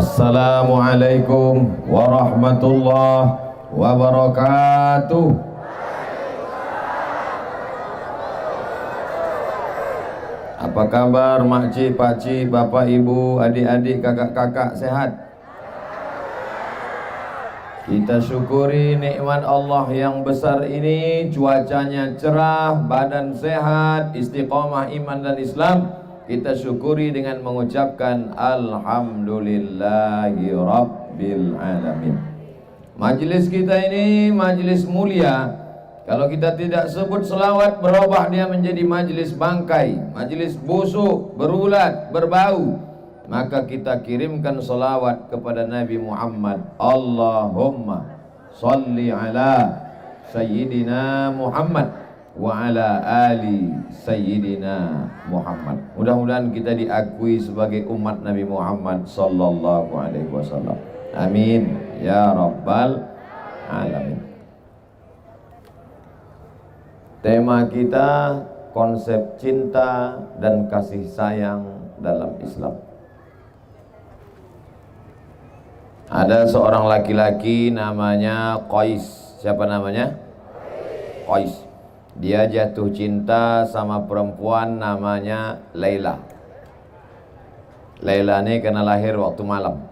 Assalamualaikum warahmatullahi wabarakatuh. Apa kabar makcik, pakcik, bapak, ibu, adik-adik, kakak-kakak, sehat? Kita syukuri nikmat Allah yang besar ini. Cuacanya cerah, badan sehat, istiqomah iman dan Islam. Kita syukuri dengan mengucapkan Alhamdulillahi Rabbil Alamin. Majelis kita ini majelis mulia. Kalau kita tidak sebut selawat, berubah dia menjadi majelis bangkai, majelis busuk, berulat, berbau. Maka kita kirimkan selawat kepada Nabi Muhammad. Allahumma salli ala Sayyidina Muhammad wa ala ali Sayyidina Muhammad. Mudah-mudahan kita diakui sebagai umat Nabi Muhammad sallallahu alaihi wasallam. Amin ya rabbal alamin. Tema kita konsep cinta dan kasih sayang dalam Islam. Ada seorang laki-laki namanya Qais. Siapa namanya? Qais. Dia jatuh cinta sama perempuan namanya Laila. Laila ini kena lahir waktu malam.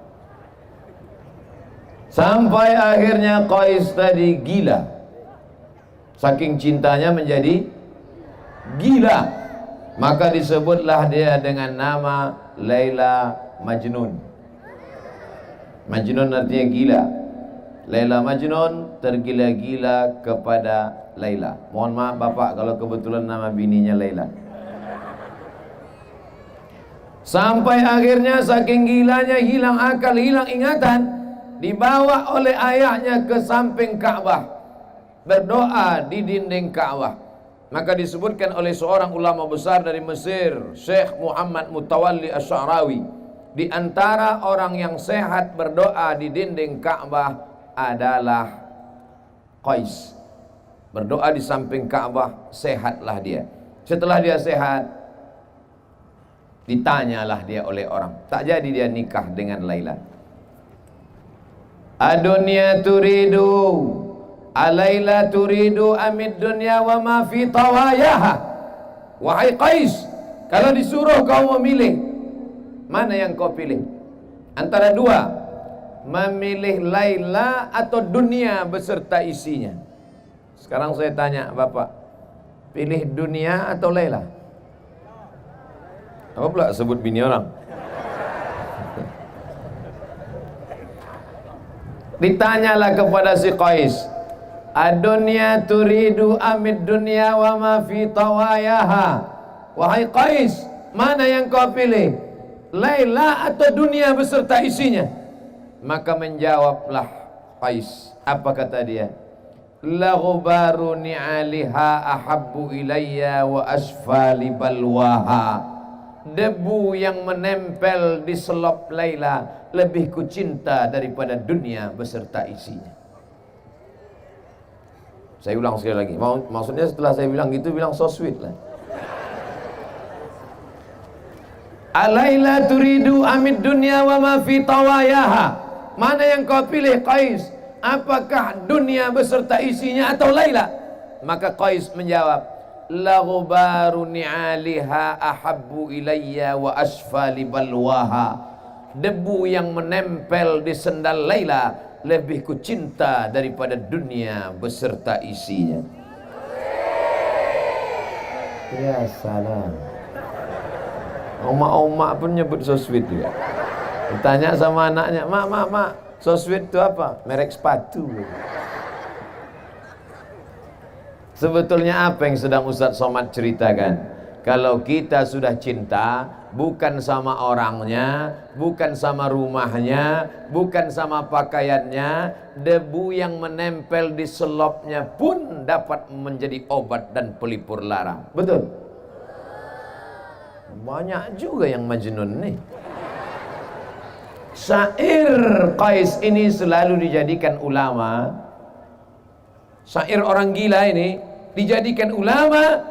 Sampai akhirnya Qais tadi gila. Saking cintanya menjadi gila. Maka disebutlah dia dengan nama Laila Majnun. Majnun artinya gila. Laila Majnun, tergila-gila kepada Laila. Mohon maaf bapak kalau kebetulan nama bininya Laila. Sampai akhirnya saking gilanya hilang akal, hilang ingatan, dibawa oleh ayahnya ke samping Ka'bah, berdoa di dinding Ka'bah. Maka disebutkan oleh seorang ulama besar dari Mesir, Syekh Muhammad Mutawalli Asy'arawi, di antara orang yang sehat berdoa di dinding Ka'bah adalah Qais. Berdoa di samping Ka'bah, sehatlah dia. Setelah dia sehat, ditanyalah dia oleh orang. Tak jadi dia nikah dengan Laila. Adunya turidu, Alaila turidu amid dunya wa ma fi tawayaha. Wahai Qais, kalau disuruh kau memilih, mana yang kau pilih? Antara dua, memilih Laila atau dunia beserta isinya. Sekarang saya tanya bapak, pilih dunia atau Laila? Apa pula sebut bini orang? Ditanyalah kepada si Qais, adunya turidu amid dunya wa ma fi tawayaha. Wahai Qais, mana yang kau pilih? Laila atau dunia beserta isinya? Maka menjawablah Qais. Apa kata dia? La ghubaru ni'aliha ahabbu ilayya wa asfali balwaha. Debu yang menempel di selop Laila lebih kucinta daripada dunia beserta isinya. Saya ulang sekali lagi. Maksudnya setelah saya bilang gitu, bilang so sweet lah. Alaila turidu amid dunya wa ma fi tawayaha. Mana yang kau pilih Qais? Apakah dunia beserta isinya atau Laila? Maka Qais menjawab, la ghubaru ni'aliha ahabbu ilayya wa asfali balwaha. Debu yang menempel di sendal Laila lebih kucinta daripada dunia beserta isinya. Ya salam. Oma-oma pun nyebut so sweet juga. Ditanya sama anaknya, mak, so sweet itu apa? Merek sepatu. Sebetulnya apa yang sedang Ustaz Somad ceritakan? Kalau kita sudah cinta, bukan sama orangnya, bukan sama rumahnya, bukan sama pakaiannya, debu yang menempel di selopnya pun dapat menjadi obat dan pelipur lara. Betul? Banyak juga yang majnun nih. Syair Qais ini selalu dijadikan ulama. Syair orang gila ini dijadikan ulama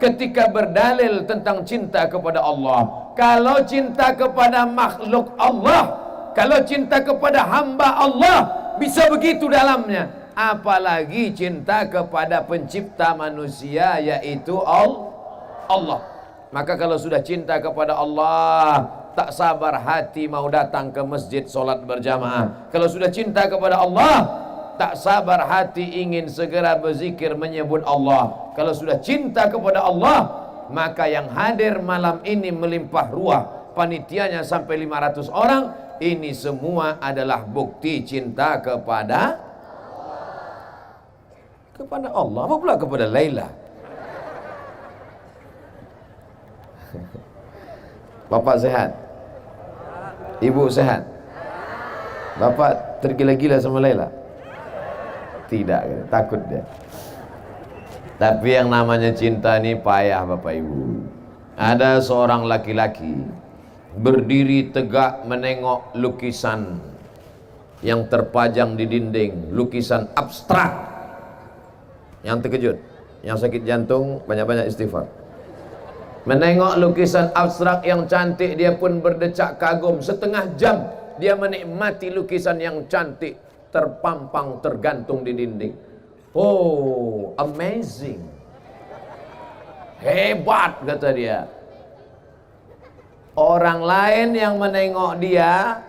ketika berdalil tentang cinta kepada Allah. Kalau cinta kepada makhluk Allah, Kalau cinta kepada hamba Allah bisa begitu dalamnya, apalagi cinta kepada pencipta manusia, yaitu Allah. Maka kalau sudah cinta kepada Allah, tak sabar hati mau datang ke masjid solat berjamaah. Kalau sudah cinta kepada Allah, tak sabar hati ingin segera berzikir menyebut Allah. Kalau sudah cinta kepada Allah, maka yang hadir malam ini melimpah ruah, panitianya sampai 500 orang. Ini semua adalah bukti cinta kepada Allah. Apa pula kepada Laila? Bapak sehat? Ibu sehat? Bapak tergila-gila sama Laila? Tidak, takut dia. Tapi yang namanya cinta ini payah Bapak Ibu. Ada seorang laki-laki berdiri tegak menengok lukisan yang terpajang di dinding, lukisan abstrak. Yang terkejut, yang sakit jantung banyak-banyak istighfar. Menengok lukisan abstrak yang cantik, dia pun berdecak kagum. Setengah jam dia menikmati lukisan yang cantik terpampang, tergantung di dinding. Oh, amazing, hebat, kata dia. Orang lain yang menengok dia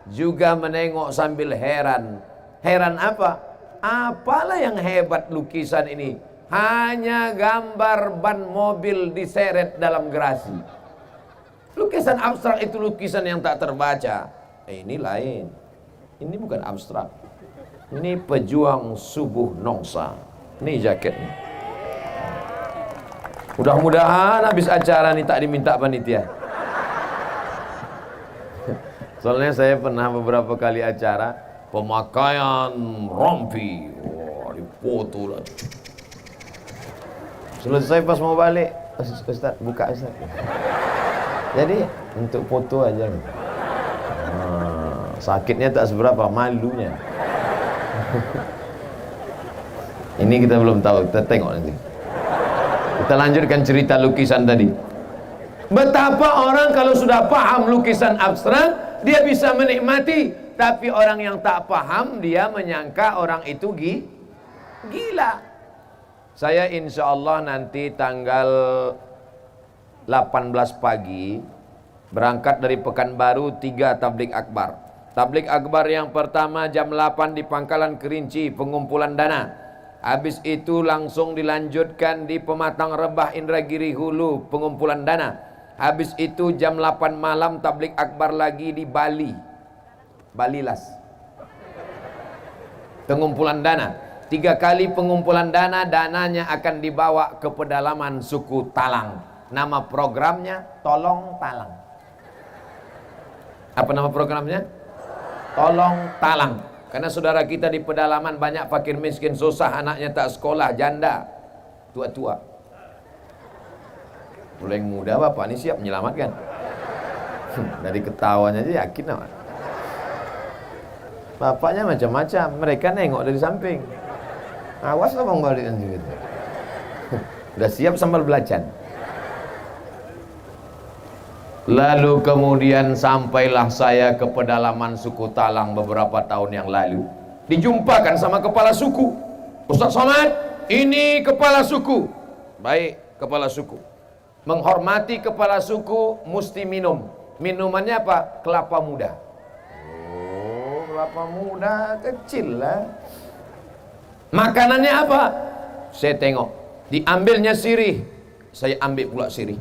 juga menengok sambil heran. Heran apa? Apalah yang hebat lukisan ini? Hanya gambar ban mobil diseret dalam gerasi. Lukisan abstrak itu lukisan yang tak terbaca. Ini lain. Ini bukan abstrak. Ini pejuang subuh nongsa. Ini jaketnya. Mudah-mudahan habis acara ini tak diminta panitia. Soalnya saya pernah beberapa kali acara pemakaian rompi, wah, dipoto lah. Selesai pas mau balik, Ustaz buka Ustaz. Jadi untuk foto aja. Sakitnya tak seberapa, malunya. Ini kita belum tahu, kita tengok nanti. Kita lanjutkan cerita lukisan tadi. Betapa orang kalau sudah paham lukisan abstrak, dia bisa menikmati. Tapi orang yang tak paham, dia menyangka orang itu gila. Saya insya Allah nanti tanggal 18 pagi berangkat dari Pekanbaru 3 tablik akbar. Tablik akbar yang pertama jam 8 di Pangkalan Kerinci, pengumpulan dana. Habis itu langsung dilanjutkan di Pematang Rebah Indragiri Hulu, pengumpulan dana. Habis itu jam 8 malam tablik akbar lagi di Bali, Balilas, pengumpulan dana. 3 kali pengumpulan dana, dananya akan dibawa ke pedalaman suku Talang. Nama programnya Tolong Talang. Apa nama programnya? Tolong Talang. Karena saudara kita di pedalaman banyak fakir miskin, susah, anaknya tak sekolah, janda, tua-tua. Mulai muda bapak ini siap menyelamatkan. Dari ketawanya aja yakin apa? Bapaknya macam-macam, mereka nengok dari samping. Awas lah bang balik nanti gitu. Udah siap sambal belacan. Lalu kemudian sampailah saya ke pedalaman suku Talang beberapa tahun yang lalu. Dijumpakan sama kepala suku. Ustaz Somad, ini kepala suku. Baik, kepala suku. Menghormati kepala suku mesti minum. Minumannya apa? Kelapa muda. Oh, kelapa muda kecil lah. Makanannya apa? Saya tengok. Diambilnya sirih, saya ambil pula sirih.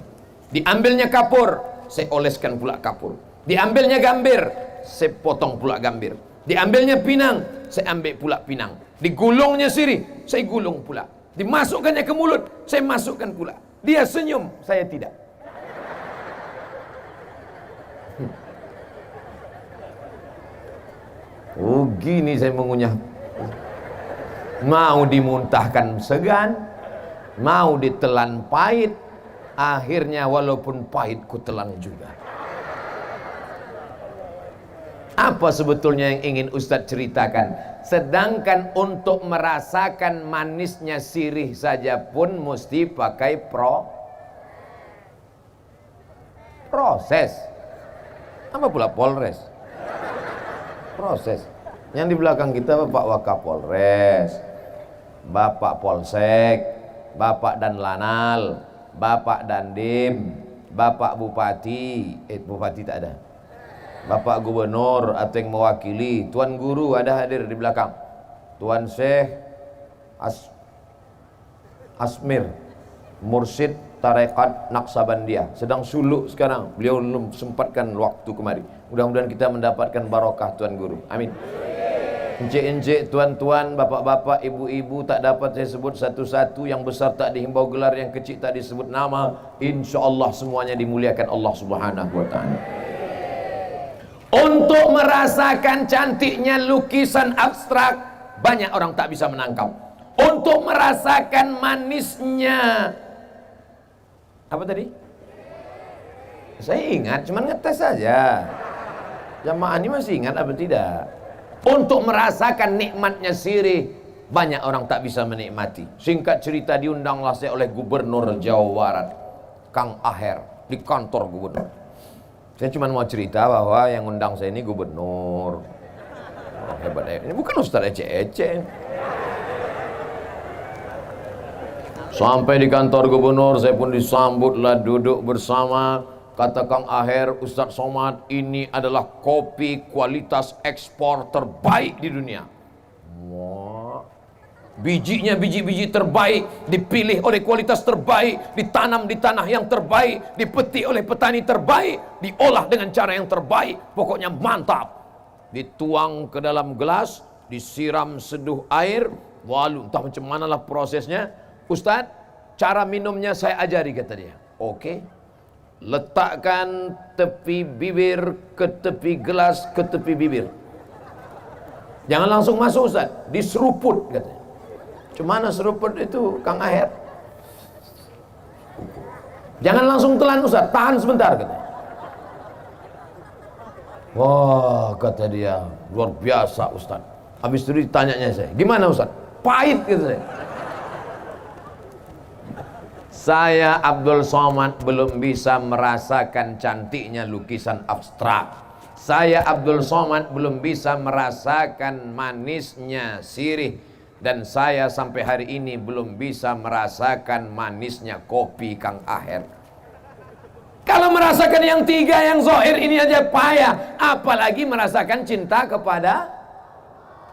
Diambilnya kapur, saya oleskan pula kapur. Diambilnya gambir, saya potong pula gambir. Diambilnya pinang, saya ambil pula pinang. Digulungnya sirih, saya gulung pula. Dimasukkannya ke mulut, saya masukkan pula. Dia senyum, saya tidak. Oh gini saya mengunyah. Mau dimuntahkan segan, mau ditelan pahit. Akhirnya walaupun pahit ku telan juga. Apa sebetulnya yang ingin Ustadz ceritakan? Sedangkan untuk merasakan manisnya sirih saja pun mesti pakai proses. Apa pula polres? Proses. Yang di belakang kita Bapak Wakapolres, Bapak Polsek, Bapak Danlanal, Bapak Dandim, Bapak Bupati, Bupati tak ada, Bapak Gubernur atau yang mewakili, Tuan Guru ada hadir di belakang, Tuan Syekh Asmir, Mursyid Tarekat Naqsabandiyah, sedang suluk sekarang, beliau belum sempatkan waktu kemari. Mudah-mudahan kita mendapatkan barokah Tuan Guru, amin. Encik-encik, tuan-tuan, bapak-bapak, ibu-ibu, tak dapat saya sebut satu-satu. Yang besar tak dihimbau gelar, yang kecil tak disebut nama. Insya Allah semuanya dimuliakan Allah Subhanahu wa ta'ala. Untuk merasakan cantiknya lukisan abstrak, banyak orang tak bisa menangkap. Untuk merasakan manisnya, apa tadi? Saya ingat, cuman ngetes saja. Jamaah ini masih ingat apa tidak? Untuk merasakan nikmatnya sirih, banyak orang tak bisa menikmati. Singkat cerita, diundanglah saya oleh Gubernur Jawa Barat, Kang Aher, di kantor gubernur. Saya cuma mau cerita bahwa yang undang saya ini gubernur. Oh, hebat. Ini bukan ustaz ece-ece. Sampai di kantor gubernur, saya pun disambutlah, duduk bersama. Kata Kang Aher, Ustadz Somad, ini adalah kopi kualitas ekspor terbaik di dunia. Wah. Bijinya biji-biji terbaik, dipilih oleh kualitas terbaik, ditanam di tanah yang terbaik, dipetik oleh petani terbaik, diolah dengan cara yang terbaik. Pokoknya mantap. Dituang ke dalam gelas, disiram seduh air, walu, entah macam manalah prosesnya. Ustadz, cara minumnya saya ajari, kata dia. Oke. Letakkan tepi bibir ke tepi gelas ke tepi bibir. Jangan langsung masuk Ustaz, diseruput katanya. Cuma mana seruput itu Kang Aher? Jangan langsung telan Ustaz, tahan sebentar katanya. Wah, kata dia, luar biasa Ustaz. Habis itu ditanyanya saya, gimana Ustaz? Pahit gitu saya. Saya Abdul Somad belum bisa merasakan cantiknya lukisan abstrak. Saya Abdul Somad belum bisa merasakan manisnya sirih. Dan saya sampai hari ini belum bisa merasakan manisnya kopi Kang Aher. Kalau merasakan yang tiga, yang zahir ini aja payah, apalagi merasakan cinta kepada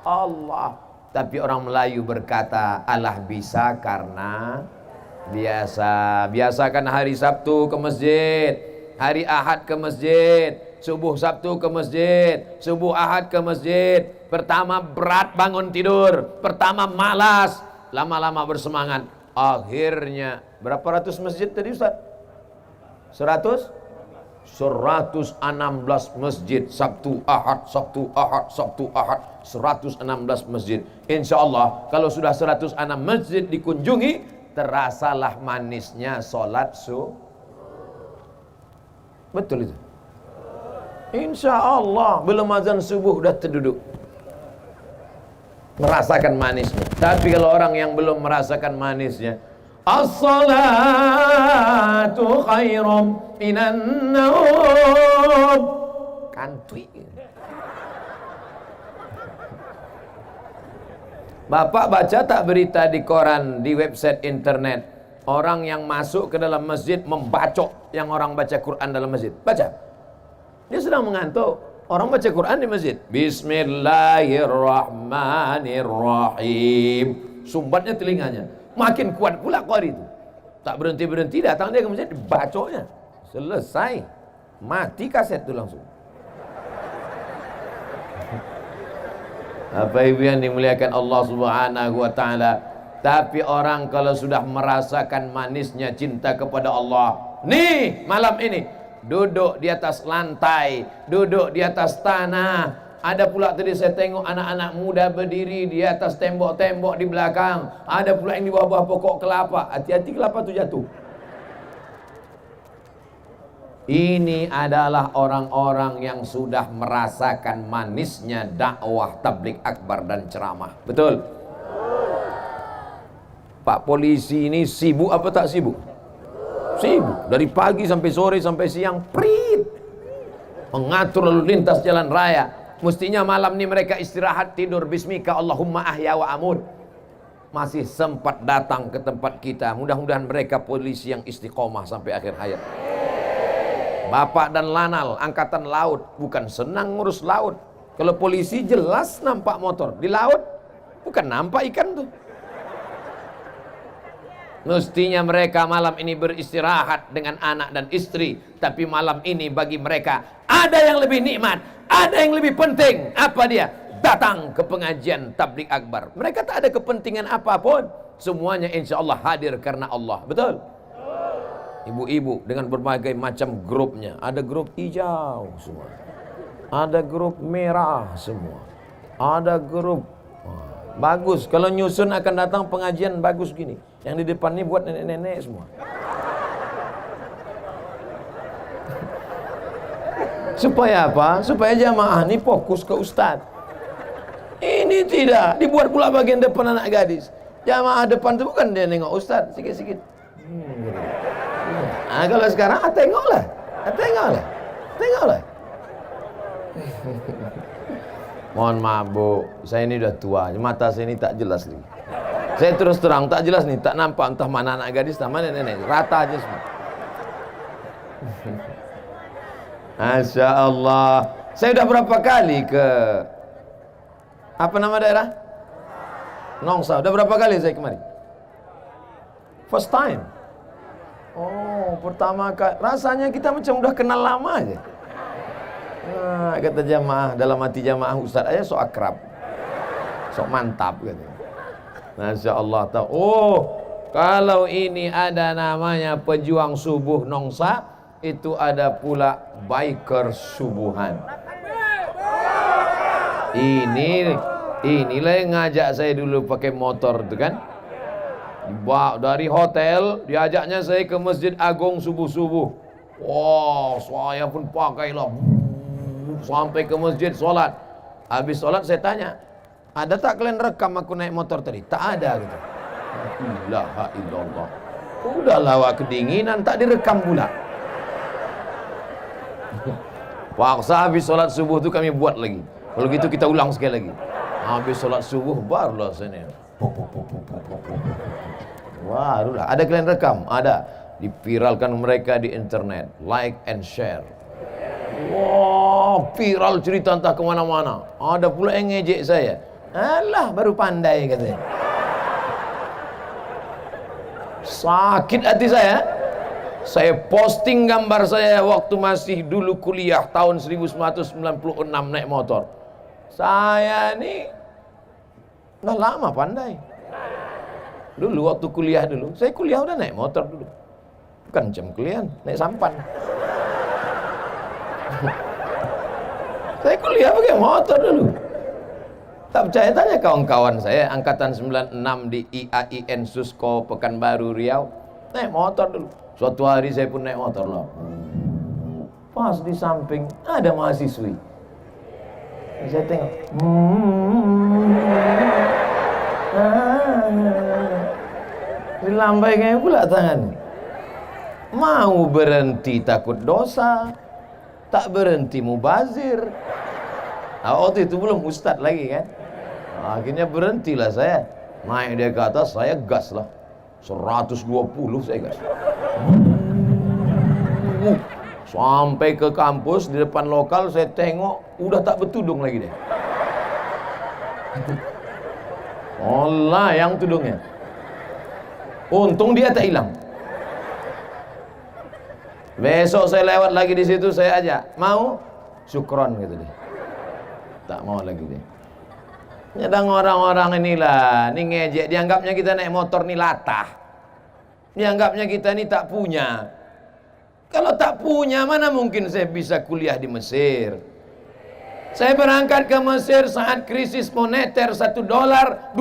Allah. Tapi orang Melayu berkata, Allah bisa karena biasakan hari Sabtu ke masjid, hari Ahad ke masjid, subuh Sabtu ke masjid, subuh Ahad ke masjid. Pertama berat bangun tidur, pertama malas, lama-lama bersemangat. Akhirnya berapa ratus masjid tadi Ustaz? 100? 116 masjid, Sabtu Ahad, Sabtu Ahad, Sabtu Ahad, 116 masjid. Insya Allah kalau sudah 106 masjid dikunjungi, terasalah manisnya sholat betul itu. Insya Allah belum azan subuh udah terduduk merasakan manisnya. Tapi kalau orang yang belum merasakan manisnya, as-salatu khairum minan naum, kantui. Bapak baca tak berita di koran, di website internet, orang yang masuk ke dalam masjid membacok yang orang baca Quran dalam masjid? Baca. Dia sedang mengantuk. Orang baca Quran di masjid. Bismillahirrahmanirrahim. Sumbatnya telinganya. Makin kuat pula qari itu. Tak berhenti-berhenti datang dia ke masjid, dibacoknya. Selesai. Mati kaset itu langsung. Apa ibu yang dimuliakan Allah Subhanahu wa ta'ala. Tapi orang kalau sudah merasakan manisnya cinta kepada Allah, nih malam ini duduk di atas lantai, duduk di atas tanah. Ada pula tadi saya tengok anak-anak muda berdiri di atas tembok-tembok di belakang. Ada pula yang di bawah pokok kelapa. Hati-hati kelapa itu jatuh. Ini adalah orang-orang yang sudah merasakan manisnya dakwah, tabligh akbar dan ceramah. Betul? Pak polisi ini sibuk apa tak sibuk? Sibuk. Dari pagi sampai sore sampai siang, prit. Mengatur lalu lintas jalan raya. Mestinya malam ini mereka istirahat, tidur. Bismika Allahumma ahya wa amut. Masih sempat datang ke tempat kita. Mudah-mudahan mereka polisi yang istiqomah sampai akhir hayat. Bapak dan Lanal, angkatan laut, bukan senang ngurus laut. Kalau polisi jelas nampak motor. Di laut bukan nampak ikan tuh. Mestinya mereka malam ini beristirahat dengan anak dan istri. Tapi malam ini bagi mereka ada yang lebih nikmat, ada yang lebih penting. Apa dia? Datang ke pengajian tabligh akbar. Mereka tak ada kepentingan apapun. Semuanya insya Allah hadir karena Allah. Betul? Ibu-ibu dengan berbagai macam grupnya. Ada grup hijau semua, ada grup merah semua, ada grup bagus. Kalau nyusun akan datang pengajian bagus gini. Yang di depan ini buat nenek-nenek semua. Supaya apa? Supaya jamaah ini fokus ke ustadz. Ini tidak dibuat pula bagian depan anak gadis. Jamaah depan itu bukan dia nengok ustadz sikit-sikit. Nah, kalau sekarang tengoklah. Mohon maaf Bu, saya ini udah tua, mata saya ini tak jelas nih. Saya terus terang tak jelas nih, tak nampak entah mana anak gadis, entah mana nenek, rata aja semua. Masya Allah. Saya udah berapa kali ke apa nama daerah? Nongsa. Udah berapa kali saya kemari? First time. Oh, pertama kali. Rasanya kita macam udah kenal lama aja. Nah, kata jamaah, dalam hati jamaah Ustaz aja sok akrab, sok mantap gitu. Masya Allah tahu. Oh, kalau ini ada namanya pejuang subuh Nongsa, itu ada pula biker subuhan. Inilah yang ngajak saya dulu pakai motor itu kan. Dari hotel diajaknya saya ke Masjid Agung subuh-subuh. Wow, saya pun pakailah sampai ke masjid sholat. Habis sholat saya tanya, ada tak kalian rekam aku naik motor tadi? Tak ada gitu. La ilaha illallah. Udah lawak kedinginan tak direkam pula. Paksa habis sholat subuh tu kami buat lagi. Kalau gitu kita ulang sekali lagi. Habis sholat subuh barulah sini. Barulah. Ada kalian rekam? Ada. Dipiralkan mereka di internet. Like and share. Wah, viral cerita entah kemana-mana. Ada pula yang ngejek saya. Alah, baru pandai katanya. Sakit hati saya. Saya posting gambar saya waktu masih dulu kuliah tahun 1996 naik motor. Saya ini udah lama pandai. Dulu waktu kuliah dulu, saya kuliah udah naik motor dulu. Bukan jam kuliah, naik sampan. Saya kuliah pakai motor dulu. Tak percaya tanya kawan-kawan saya angkatan 96 di IAIN Susko Pekanbaru Riau, naik motor dulu. Suatu hari saya pun naik motor loh. Pas di samping ada mahasiswi. Saya tengok. Dilambaikan pula tangan. Mau berhenti takut dosa, tak berhenti mubazir. Waktu itu belum ustadz lagi kan. Akhirnya berhentilah saya. Naik dia ke atas, saya gas lah. 120 saya gas. Sampai ke kampus di depan lokal saya tengok udah tak bertudung lagi deh. Allah yang tudungnya. Untung dia tak hilang. Besok saya lewat lagi di situ, saya ajak, mau? Syukron gitu deh. Tak mau lagi deh. Nyadang orang-orang inilah, ini ngejek, dianggapnya kita naik motor nih latah. Dianggapnya kita ini tak punya. Kalau tak punya, mana mungkin saya bisa kuliah di Mesir? Saya berangkat ke Mesir saat krisis moneter $1 20.000.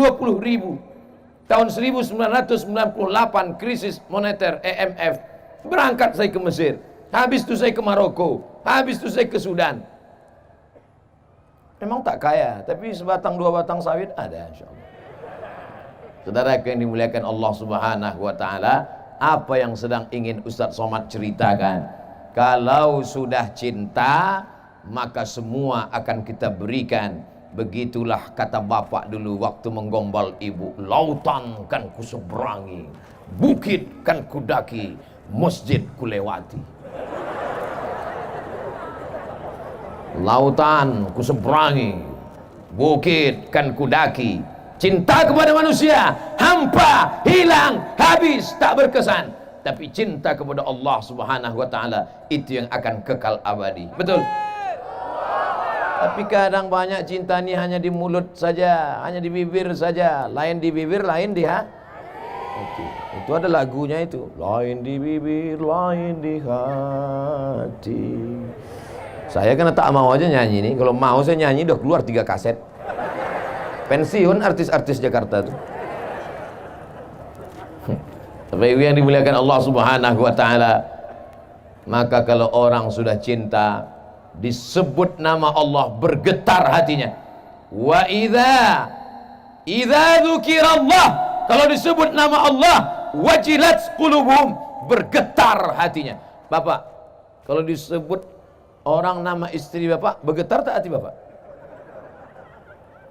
Tahun 1998 krisis moneter IMF. Berangkat saya ke Mesir. Habis itu saya ke Maroko. Habis itu saya ke Sudan. Memang tak kaya, tapi sebatang dua batang sawit ada insyaallah. Saudara yang dimuliakan Allah Subhanahu wa taala, apa yang sedang ingin Ustaz Somad ceritakan? Kalau sudah cinta, maka semua akan kita berikan. Begitulah kata bapak dulu waktu menggombal ibu. Lautan kan ku seberangi, bukit kan ku daki, masjid ku lewati. Lautan ku seberangi, bukit kan ku daki. Cinta kepada manusia hampa, hilang, habis, tak berkesan. Tapi cinta kepada Allah Subhanahu wa taala itu yang akan kekal abadi. Betul? Tapi kadang banyak cinta ini hanya di mulut saja, hanya di bibir saja. Lain di bibir, lain di hati. Itu ada lagunya itu. Lain di bibir, lain di hati. Saya kan tak mau aja nyanyi nih. Kalau mau saya nyanyi udah keluar 3 kaset. Pensiun artis-artis Jakarta tuh. Tapi yang dimuliakan Allah Subhanahu wa taala, maka kalau orang sudah cinta, disebut nama Allah bergetar hatinya. Wa idza dzukirallah, kalau disebut nama Allah, wajilat qulubuhum, bergetar hatinya. Bapak, kalau disebut orang nama istri bapak, bergetar tak hati bapak?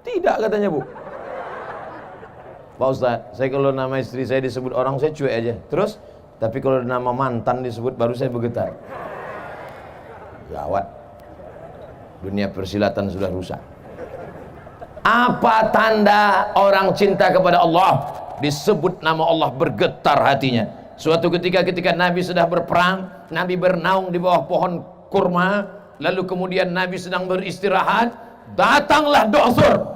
Tidak katanya bu. Pak Ustaz, saya kalau nama istri saya disebut orang saya cuek aja. Terus, tapi kalau nama mantan disebut baru saya bergetar. Gawat. Dunia persilatan sudah rusak. Apa tanda orang cinta kepada Allah? Disebut nama Allah bergetar hatinya. Suatu ketika Nabi sedang berperang, Nabi bernaung di bawah pohon kurma, lalu kemudian Nabi sedang beristirahat, datanglah Do'sur.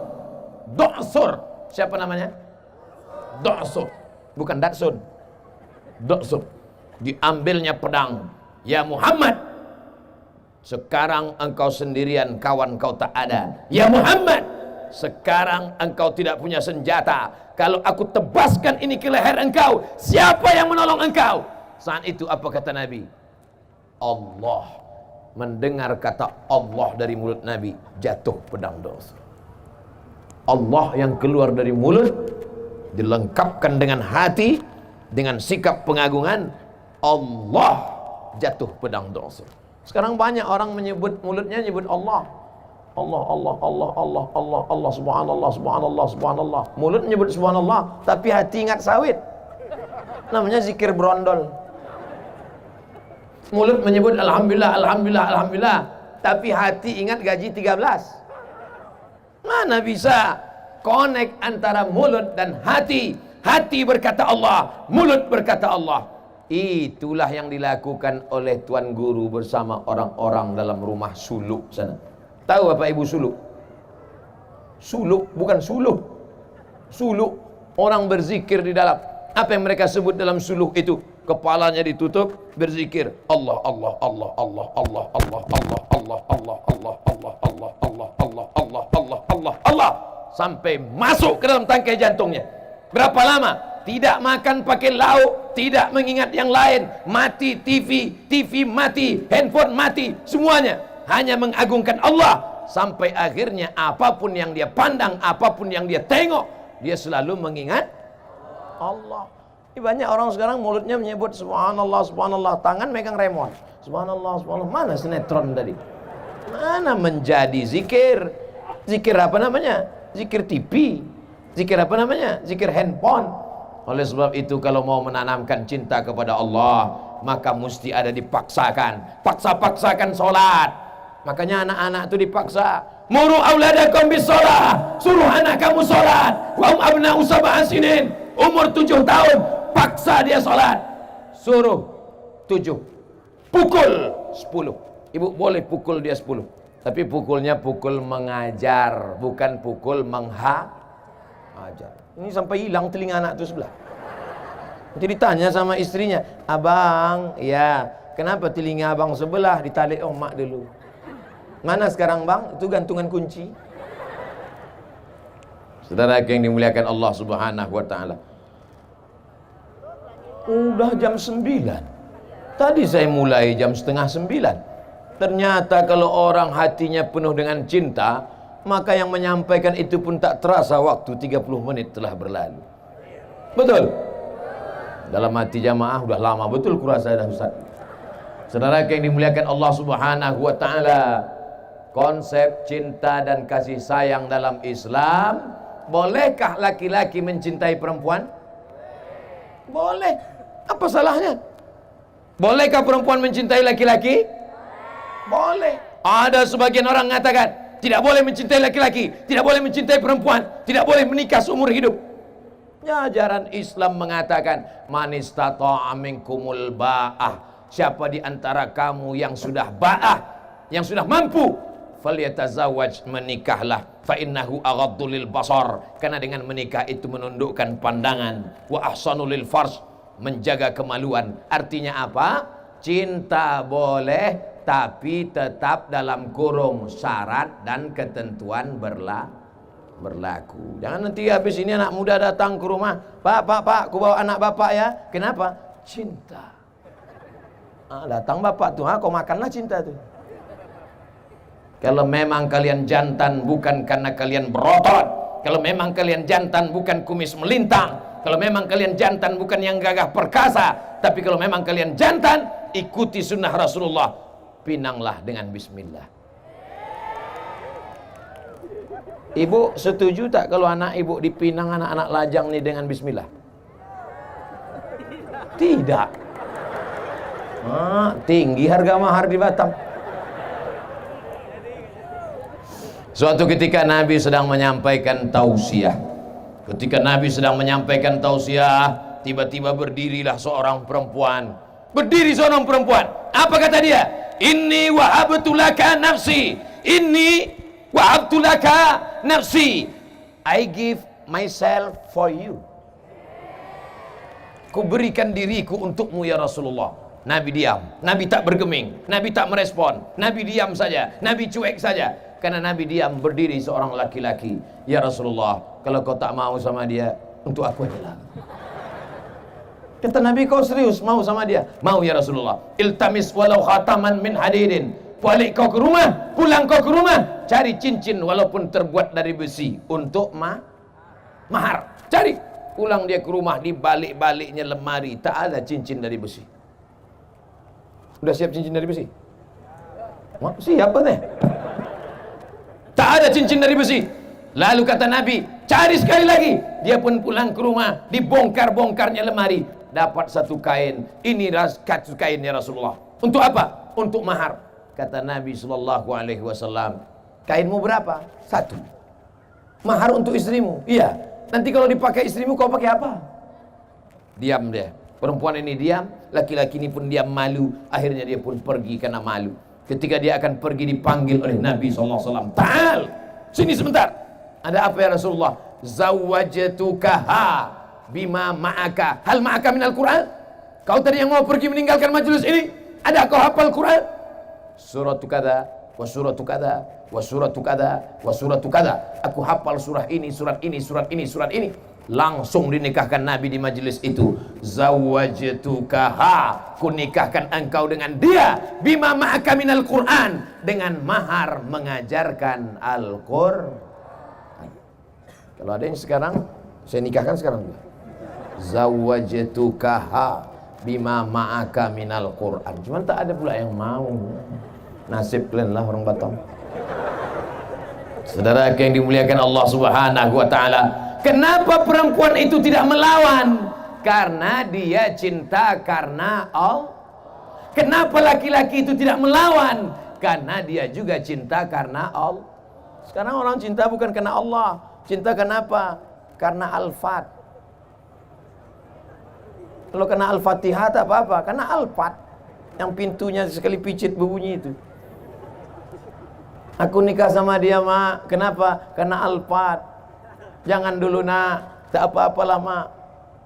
Siapa namanya? Do'sur. Bukan Datsun. Do'sur. Diambilnya pedang. Ya Muhammad, sekarang engkau sendirian, kawan kau tak ada. Ya Muhammad, sekarang engkau tidak punya senjata. Kalau aku tebaskan ini ke leher engkau, siapa yang menolong engkau? Saat itu apa kata Nabi? Allah. Mendengar kata Allah dari mulut Nabi, jatuh pedang Do'sur. Allah yang keluar dari mulut dilengkapkan dengan hati, dengan sikap pengagungan. Allah, jatuh pedang Do'sur. Sekarang banyak orang menyebut mulutnya nyebut Allah. Allah, subhanallah. Mulut menyebut subhanallah, tapi hati ingat sawit. Namanya zikir brondol. Mulut menyebut alhamdulillah, tapi hati ingat gaji 13. Mana bisa connect antara mulut dan hati? Hati berkata Allah, mulut berkata Allah. Itulah yang dilakukan oleh Tuan Guru bersama orang-orang dalam rumah suluk sana. Tahu Bapak Ibu suluk? Suluk, bukan suluh. Suluk, orang berzikir di dalam. Apa yang mereka sebut dalam suluk itu? Kepalanya ditutup, berzikir Allah sampai masuk ke dalam tangkai jantungnya. Berapa lama? Tidak makan pakai lauk, tidak mengingat yang lain, mati TV mati, handphone mati, semuanya hanya mengagungkan Allah. Sampai akhirnya apapun yang dia pandang, apapun yang dia tengok, dia selalu mengingat Allah. Ini banyak orang sekarang mulutnya menyebut subhanallah, tangan megang remote. Subhanallah. Mana sinetron tadi? Mana menjadi zikir? Zikir apa namanya? Zikir TV. Zikir apa namanya? Zikir handphone. Oleh sebab itu kalau mau menanamkan cinta kepada Allah, maka mesti ada dipaksakan. Paksa-paksakan sholat. Makanya anak-anak itu dipaksa. Muru auladakum bis sholat. Suruh anak kamu sholat. Wa abna'u sab'a sinin. Umur 7 tahun. Paksa dia sholat. Suruh 7. Pukul 10. Ibu boleh pukul dia 10. Tapi pukulnya pukul mengajar, bukan pukul menghajar. Ini sampai hilang telinga anak itu sebelah. Jadi ditanya sama istrinya, abang, ya kenapa telinga abang sebelah? Ditalik mak dulu. Mana sekarang bang? Itu gantungan kunci. Saudara yang dimuliakan Allah Subhanahu wa taala. Udah jam 9. Tadi saya mulai jam setengah 9. Ternyata kalau orang hatinya penuh dengan cinta, maka yang menyampaikan itu pun tak terasa waktu 30 menit telah berlalu. Betul? Dalam hati jamaah udah lama betul kurasa dah Ustaz. Saudara yang dimuliakan Allah Subhanahu wa taala, konsep cinta dan kasih sayang dalam Islam. Bolehkah laki-laki mencintai perempuan? Boleh. Apa salahnya? Bolehkah perempuan mencintai laki-laki? Boleh. Ada sebagian orang mengatakan tidak boleh mencintai laki-laki, tidak boleh mencintai perempuan, tidak boleh menikah seumur hidup. Ya, ajaran Islam mengatakan man istata'a minkumul ba'ah, siapa di antara kamu yang sudah ba'ah, yang sudah mampu, falyatazawwaj, menikahlah, fa innahu aghaddu lil basar, karena dengan menikah itu menundukkan pandangan, wa ahsanu lil farj, menjaga kemaluan. Artinya apa? Cinta boleh, tapi tetap dalam kurung syarat dan ketentuan berlaku. Jangan nanti habis ini anak muda datang ke rumah, Pak, aku bawa anak bapak ya. Kenapa? Cinta. Datang bapak tuh, kau makanlah cinta tuh. Kalau memang kalian jantan bukan karena kalian berotot, kalau memang kalian jantan bukan kumis melintang, kalau memang kalian jantan bukan yang gagah perkasa, tapi kalau memang kalian jantan, ikuti sunnah Rasulullah, pinanglah dengan bismillah. Ibu setuju tak kalau anak ibu dipinang anak-anak lajang nih dengan bismillah? Tidak. Tinggi harga mahar di Batam. Suatu ketika Nabi sedang menyampaikan tausiah. Ketika Nabi sedang menyampaikan tausiah, tiba-tiba berdirilah seorang perempuan. Berdiri seorang perempuan. Apa kata dia? Inni wahabtu laka nafsi. Inni wahabtu laka nafsi. I give myself for you. Ku berikan diriku untukmu ya Rasulullah. Nabi diam. Nabi tak bergeming. Nabi tak merespon. Nabi diam saja. Nabi cuek saja. Karena Nabi diam, berdiri seorang laki-laki. Ya Rasulullah, kalau kau tak mau sama dia, untuk aku adalah. Kata Nabi, kau serius mau sama dia? Mau ya Rasulullah. Iltamis walau khataman min hadidin. Balik kau ke rumah, pulang kau ke rumah, cari cincin walaupun terbuat dari besi untuk mahar. Cari. Pulang dia ke rumah, di balik-baliknya lemari tak ada cincin dari besi. Udah siap cincin dari besi? Siapa nih? Tak ada cincin dari besi. Lalu kata Nabi, cari sekali lagi. Dia pun pulang ke rumah, dibongkar-bongkarnya lemari, dapat satu kain. Ini satu kain ya Rasulullah. Untuk apa? Untuk mahar. Kata Nabi SAW, kainmu berapa? Satu. Mahar untuk istrimu? Iya. Nanti kalau dipakai istrimu, kau pakai apa? Diam dia. Perempuan ini diam, laki-laki ini pun diam, malu. Akhirnya dia pun pergi karena malu. Ketika dia akan pergi, dipanggil oleh Nabi SAW. Ta'al, sini sebentar. Ada apa ya Rasulullah? Zawwajtukaha bima ma'aka. Hal ma'aka minal Quran? Kau tadi yang mau pergi meninggalkan majelis ini, ada kau hafal Quran? Suratu kada, wa suratu kada, wa suratu kada, wa suratu kada. Aku hafal surah ini, surat ini, surat ini, surat ini. Langsung dinikahkan Nabi di majelis itu. Zawwajtukaha, kunikahkan engkau dengan dia, bima ma'aka minal Quran, dengan mahar mengajarkan Al-Qur'an. Kalau ada yang sekarang, saya nikahkan sekarang juga. Zawwajtukaha bima ma'aka minal Quran. Cuman tak ada pula yang mau. Nasib kalian lah orang Batam. Saudara yang dimuliakan Allah Subhanahu wa taala, kenapa perempuan itu tidak melawan? Karena dia cinta karena Allah. Kenapa laki-laki itu tidak melawan? Karena dia juga cinta karena Allah. Sekarang orang cinta bukan karena Allah. Cinta kenapa? Karena Al-Fat. Kalau kena Al-Fatihah tak apa-apa, karena Al-Fat yang pintunya sekali picit berbunyi itu. Aku nikah sama dia, Mak. Kenapa? Karena Al-Fat. Jangan dulu, Nak. Tak apa-apalah, Mak.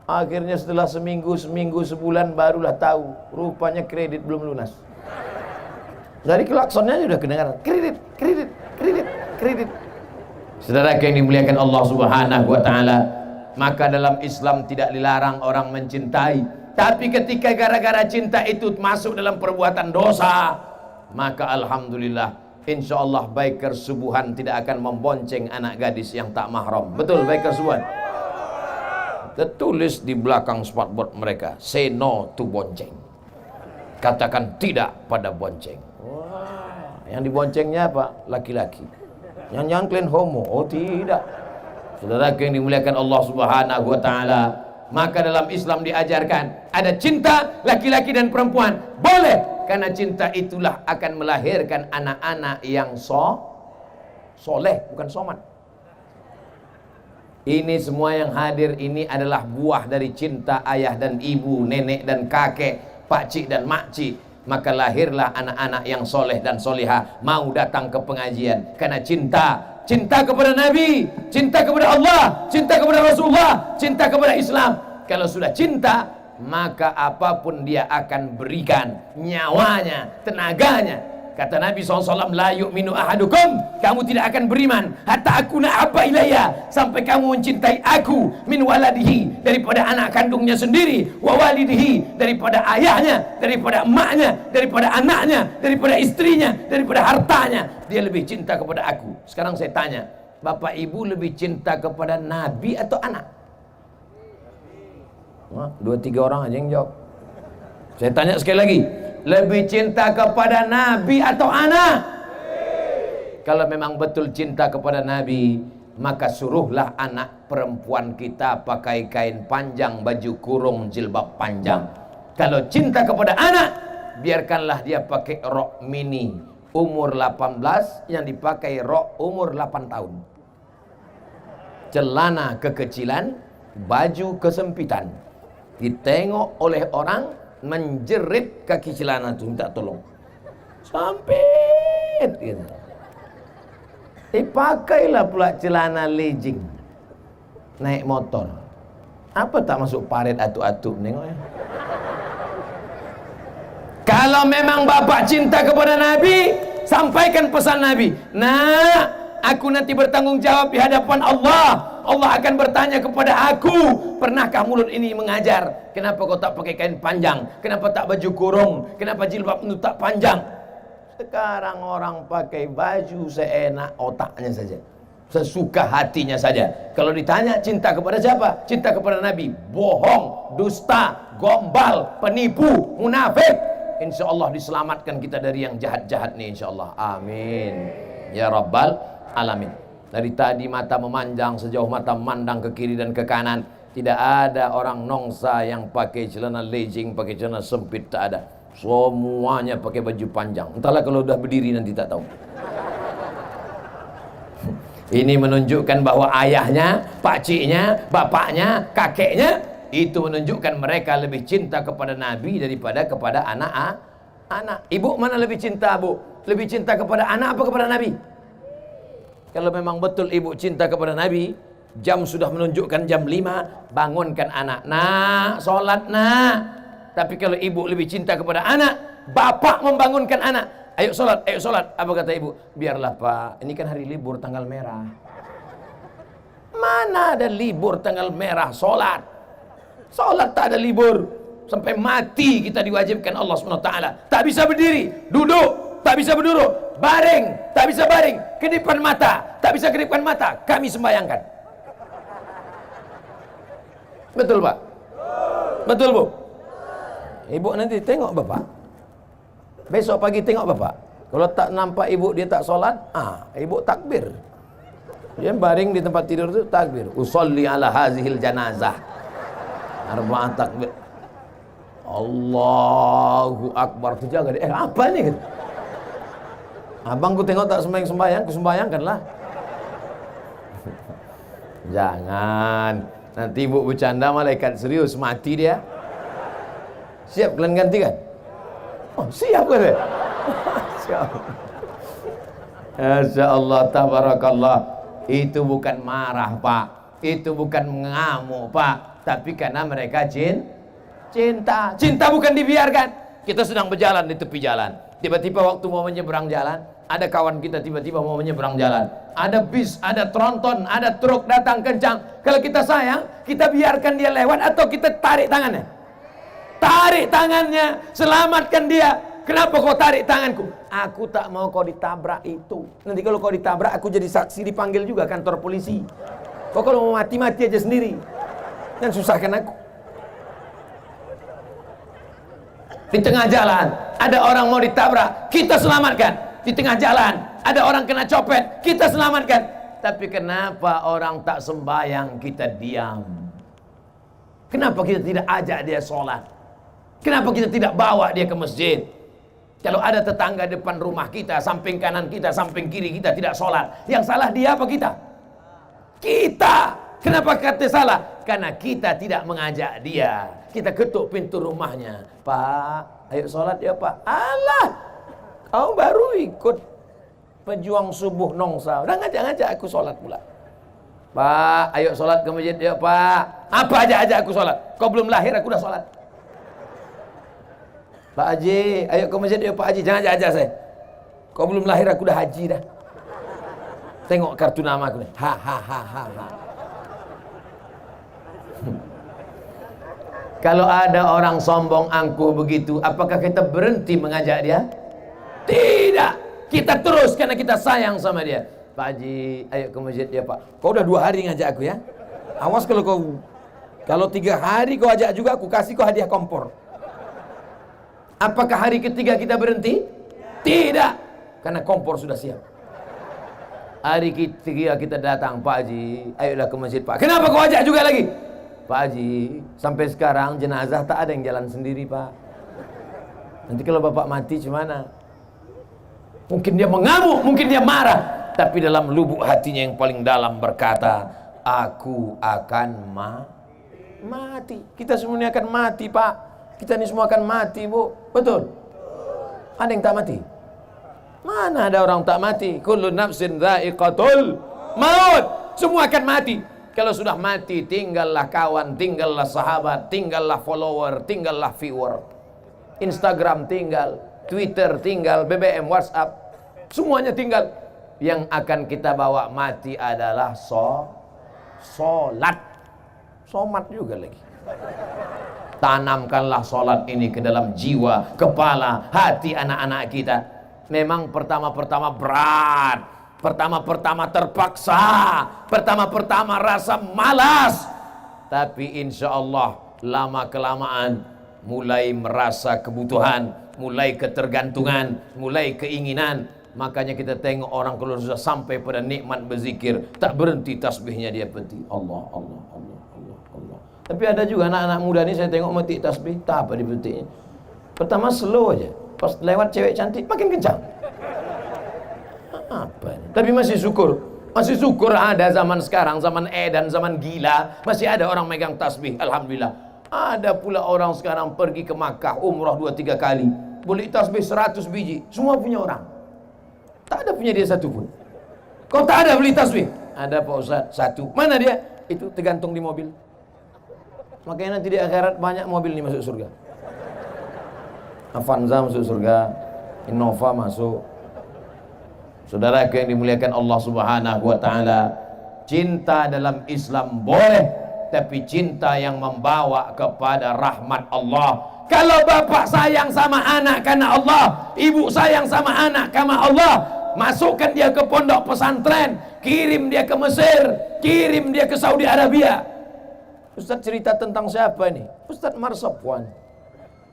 Akhirnya setelah seminggu, sebulan barulah tahu. Rupanya kredit belum lunas. Dari klaksonnya sudah kedengaran. Kredit, kredit, kredit, kredit. Saudara yang dimuliakan Allah Subhanahu wa taala, maka dalam Islam tidak dilarang orang mencintai. Tapi ketika gara-gara cinta itu masuk dalam perbuatan dosa, maka alhamdulillah, insyaallah biker subuhan tidak akan membonceng anak gadis yang tak mahram. Betul, biker subuhan. Tertulis di belakang spotboard mereka, say no to bonceng. Katakan tidak pada bonceng. Wah. Yang diboncengnya apa? Laki-laki. Jangan-jangan kalian homo? Oh tidak. Saudara yang dimuliakan Allah Subhanahu wa taala, maka dalam Islam diajarkan ada cinta laki-laki dan perempuan. Boleh, karena cinta itulah akan melahirkan anak-anak yang soleh, bukan somat. Ini semua yang hadir ini adalah buah dari cinta ayah dan ibu, nenek dan kakek, pakcik dan makcik. Maka lahirlah anak-anak yang soleh dan solihah mau datang ke pengajian karena cinta kepada Nabi, cinta kepada Allah, cinta kepada Rasulullah, cinta kepada Islam. Kalau sudah cinta, maka apapun dia akan berikan, nyawanya, tenaganya. Kata Nabi SAW, la yu'minu ahadukum, kamu tidak akan beriman hatta akuna habba ilayya, sampai kamu mencintai aku, min waladihi, daripada anak kandungnya sendiri, wa walidihi, daripada ayahnya, daripada emaknya, daripada anaknya, daripada istrinya, daripada hartanya. Dia lebih cinta kepada aku. Sekarang saya tanya, bapak ibu lebih cinta kepada Nabi atau anak? Dua tiga orang aja yang jawab. Saya tanya sekali lagi, lebih cinta kepada Nabi atau anak? Kalau memang betul cinta kepada Nabi, maka suruhlah anak perempuan kita pakai kain panjang, baju kurung, jilbab panjang. Kalau cinta kepada anak, biarkanlah dia pakai rok mini umur 18 yang dipakai rok umur 8 tahun. Celana kekecilan, baju kesempitan. Ditengok oleh orang, menjerit kaki celana itu, minta tolong. Sampit gitu. Dipakailah pula celana legging, naik motor. Apa tak masuk paret atu-atu nengoknya. Kalau memang bapak cinta kepada Nabi, sampaikan pesan Nabi. Nah, aku nanti bertanggung jawab di hadapan Allah. Allah akan bertanya kepada aku, pernahkah mulut ini mengajar? Kenapa kau tak pakai kain panjang? Kenapa tak baju kurung? Kenapa jilbab itu tak panjang? Sekarang orang pakai baju seenak otaknya saja, sesuka hatinya saja. Kalau ditanya cinta kepada siapa? Cinta kepada Nabi. Bohong, dusta, gombal, penipu, munafik. Insya Allah diselamatkan kita dari yang jahat-jahat nih, insya Allah. Amin ya rabbal alamin. Dari tadi mata memanjang sejauh mata memandang ke kiri dan ke kanan. Tidak ada orang nongsa yang pakai celana legging, pakai celana sempit, tak ada. Semuanya pakai baju panjang. Entahlah kalau udah berdiri nanti tak tahu. Ini menunjukkan bahwa ayahnya, pakciknya, bapaknya, kakeknya, itu menunjukkan mereka lebih cinta kepada Nabi daripada kepada anak. Ibu mana lebih cinta, Bu? Lebih cinta kepada anak apa kepada Nabi? Kalau memang betul ibu cinta kepada Nabi, jam sudah menunjukkan jam 5, bangunkan anak. Nak, sholat nak. Tapi kalau ibu lebih cinta kepada anak, bapak membangunkan anak. Ayo sholat, ayo sholat. Apa kata ibu? Biarlah pak, ini kan hari libur tanggal merah. Mana ada libur tanggal merah sholat? Sholat tak ada libur. Sampai mati kita diwajibkan Allah SWT. Tak bisa berdiri, duduk. Tak bisa berduduk, baring, tak bisa baring, kedipan mata, tak bisa kedipan mata, kami sembayangkan. Betul Pak? Betul Bu? Ibu nanti tengok Bapak. Besok pagi tengok Bapak. Kalau tak nampak ibu dia tak solat, ibu takbir. Dia baring di tempat tidur itu takbir. Usolli ala hazihil janazah. Arba'ah takbir. Allahu Akbar. Tu jaga dia. Apa ni? Abang ku tengok tak sembahyang, ku sembahyangkanlah. Jangan. Nanti ibu bercanda malaikat serius mati dia. Siap kalian gantikan? Oh, siap kan dia? Siap. Masya Allah, tabarakallah. Itu bukan marah Pak, itu bukan mengamuk Pak, tapi karena mereka cinta. Cinta bukan dibiarkan. Kita sedang berjalan di tepi jalan, tiba-tiba waktu mau menyeberang jalan, ada kawan kita tiba-tiba mau menyeberang jalan, ada bis, ada tronton, ada truk datang kencang. Kalau kita sayang, kita biarkan dia lewat atau kita tarik tangannya? Tarik tangannya, selamatkan dia. Kenapa kau tarik tanganku? Aku tak mau kau ditabrak itu. Nanti kalau kau ditabrak, aku jadi saksi, dipanggil juga kantor polisi. Kau kalau mau mati-mati aja sendiri, dan susahkan aku. Di tengah jalan ada orang mau ditabrak, kita selamatkan. di tengah jalan, ada orang kena copet, kita selamatkan. Tapi kenapa orang tak sembahyang kita diam? Kenapa kita tidak ajak dia sholat? Kenapa kita tidak bawa dia ke masjid? Kalau ada tetangga depan rumah kita, samping kanan kita, samping kiri kita tidak sholat, yang salah dia apa kita? Kita. Kenapa kata salah? Karena kita tidak mengajak dia. Kita ketuk pintu rumahnya. Pak, ayo sholat ya Pak. Alah, kau baru ikut pejuang subuh nongsa, udah ngajak-ngajak aku sholat pula. Pak, ayo sholat ke masjid ya Pak. Apa aja aku sholat? Kau belum lahir aku udah sholat. Pak Haji, ayo ke masjid ya Pak Haji. Jangan ajak saya. Kau belum lahir aku udah haji dah. Tengok kartu nama aku nih. Ha ha ha ha ha. Kalau ada orang sombong angkuh begitu, apakah kita berhenti mengajak dia? Tidak. Kita terus karena kita sayang sama dia. Pak Haji, ayo ke masjid ya Pak. Kau udah 2 hari ngajak aku ya. Awas kalau 3 hari kau ajak juga, aku kasih kau hadiah kompor. Apakah hari ketiga kita berhenti? Tidak. Karena kompor sudah siap. Hari ketiga kita datang, Pak Haji, ayolah ke masjid Pak. Kenapa kau ajak juga lagi? Pak Haji, sampai sekarang jenazah tak ada yang jalan sendiri Pak. Nanti kalau Bapak mati gimana? Mungkin dia mengamuk, mungkin dia marah, tapi dalam lubuk hatinya yang paling dalam berkata, aku akan mati. Kita semuanya akan mati Pak. Kita ini semua akan mati Bu. Betul? Ada yang tak mati? Mana ada orang tak mati? Kullu nafsin dha'iqatul maut. Semua akan mati. Kalau sudah mati, tinggallah kawan, tinggallah sahabat, tinggallah follower, tinggallah viewer. Instagram tinggal, Twitter tinggal, BBM, WhatsApp, semuanya tinggal. Yang akan kita bawa mati adalah sholat. Somat juga lagi. Tanamkanlah sholat ini ke dalam jiwa, kepala, hati anak-anak kita. Memang pertama-pertama berat, pertama-pertama terpaksa, pertama-pertama rasa malas, tapi insya Allah lama-kelamaan mulai merasa kebutuhan, mulai ketergantungan, mulai keinginan. Makanya kita tengok orang kalau sudah sampai pada nikmat berzikir, tak berhenti tasbihnya dia berhenti. Allah, Allah, Allah, Allah, Allah. Tapi ada juga anak-anak muda ni saya tengok mati tasbih, tak apa dipetiknya. Pertama slow aja, pas lewat cewek cantik makin kencang. Apa ini? Tapi masih syukur ada zaman sekarang, zaman dan zaman gila, masih ada orang megang tasbih, alhamdulillah. Ada pula orang sekarang pergi ke Makkah umrah 2-3 kali, beli tasbih 100 biji, semua punya orang. Tak ada punya dia satu pun. Kau tak ada beli tasbih? Ada Pak Ustaz, 1. Mana dia? Itu tergantung di mobil. Makanya nanti di akhirat banyak mobil ini masuk surga. Avanza masuk surga, Innova masuk. Saudara yang dimuliakan Allah Subhanahu wa taala, cinta dalam Islam boleh, tapi cinta yang membawa kepada rahmat Allah. Kalau bapak sayang sama anak karena Allah, ibu sayang sama anak karena Allah, masukkan dia ke pondok pesantren, kirim dia ke Mesir, kirim dia ke Saudi Arabia. Ustaz cerita tentang siapa ini? Ustaz Marsapwan,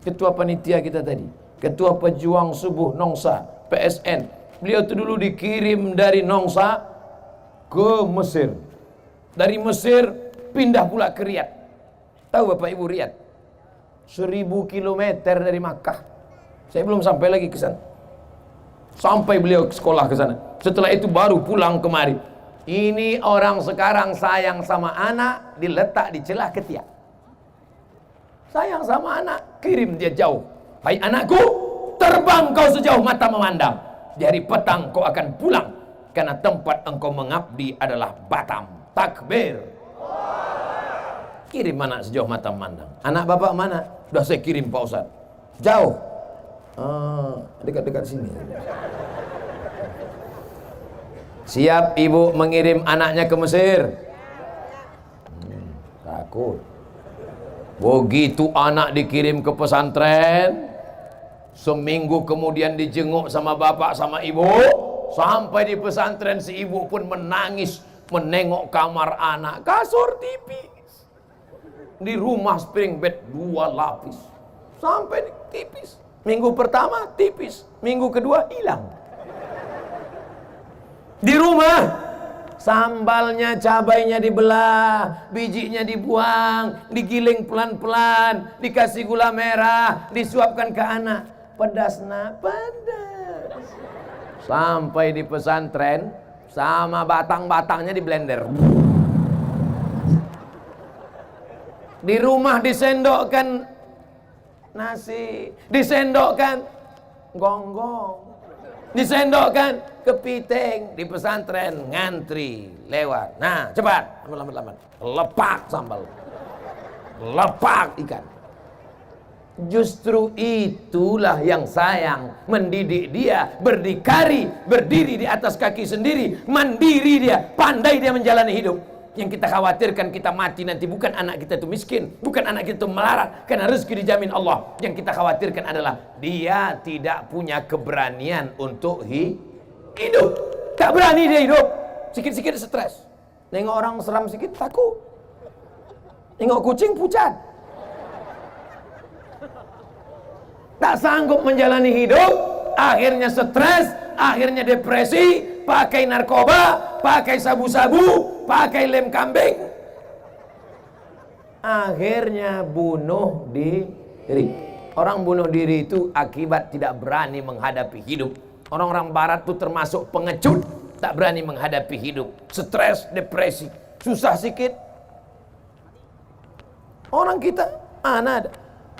ketua panitia kita tadi, ketua pejuang subuh Nongsa, PSN. Beliau itu dulu dikirim dari Nongsa ke Mesir. Dari Mesir pindah pula ke Riyadh. Tahu Bapak Ibu Riyadh? 1000 kilometer dari Makkah. Saya belum sampai lagi ke sana. Sampai beliau sekolah ke sana. Setelah itu baru pulang kemari. Ini orang sekarang sayang sama anak, diletak di celah ketiak. Sayang sama anak, kirim dia jauh. Hai anakku, terbang kau sejauh mata memandang. Di hari petang kau akan pulang, karena tempat engkau mengabdi adalah Batam. Takbir. Kirim anak sejauh mata memandang. Anak bapak mana? Sudah saya kirim Pak Ustaz. Jauh. Dekat-dekat sini. Siap ibu mengirim anaknya ke Mesir? Takut. Begitu anak dikirim ke pesantren, seminggu kemudian dijenguk sama bapak sama ibu. Sampai di pesantren si ibu pun menangis menengok kamar anak, kasur tipis. Di rumah spring bed 2 lapis. Sampai tipis. Minggu pertama tipis, minggu kedua hilang. Di rumah sambalnya, cabainya dibelah, bijinya dibuang, digiling pelan-pelan, dikasih gula merah, disuapkan ke anak. Pedas nak, pedas. Sampai di pesantren, sama batang-batangnya di blender. Di rumah disendokkan nasi, disendokkan gonggong, disendokkan kepiting. Di pesantren ngantri lewat. Nah, cepat, lambat, lepak sambal, lepak ikan. Justru itulah yang sayang, mendidik dia berdikari, berdiri di atas kaki sendiri, mandiri dia, pandai dia menjalani hidup. Yang kita khawatirkan kita mati nanti bukan anak kita itu miskin, bukan anak kita itu melarat, karena rezeki dijamin Allah. Yang kita khawatirkan adalah dia tidak punya keberanian untuk hidup. Tak berani dia hidup. Sikit-sikit stres. Nengok orang seram sikit takut. Nengok kucing pucat. Tak sanggup menjalani hidup, akhirnya stres, akhirnya depresi, pakai narkoba, pakai sabu-sabu, pakai lem kambing, akhirnya bunuh diri. Orang bunuh diri itu akibat tidak berani menghadapi hidup. Orang-orang barat itu termasuk pengecut, tak berani menghadapi hidup, stres, depresi, susah sikit. Orang kita mana ada.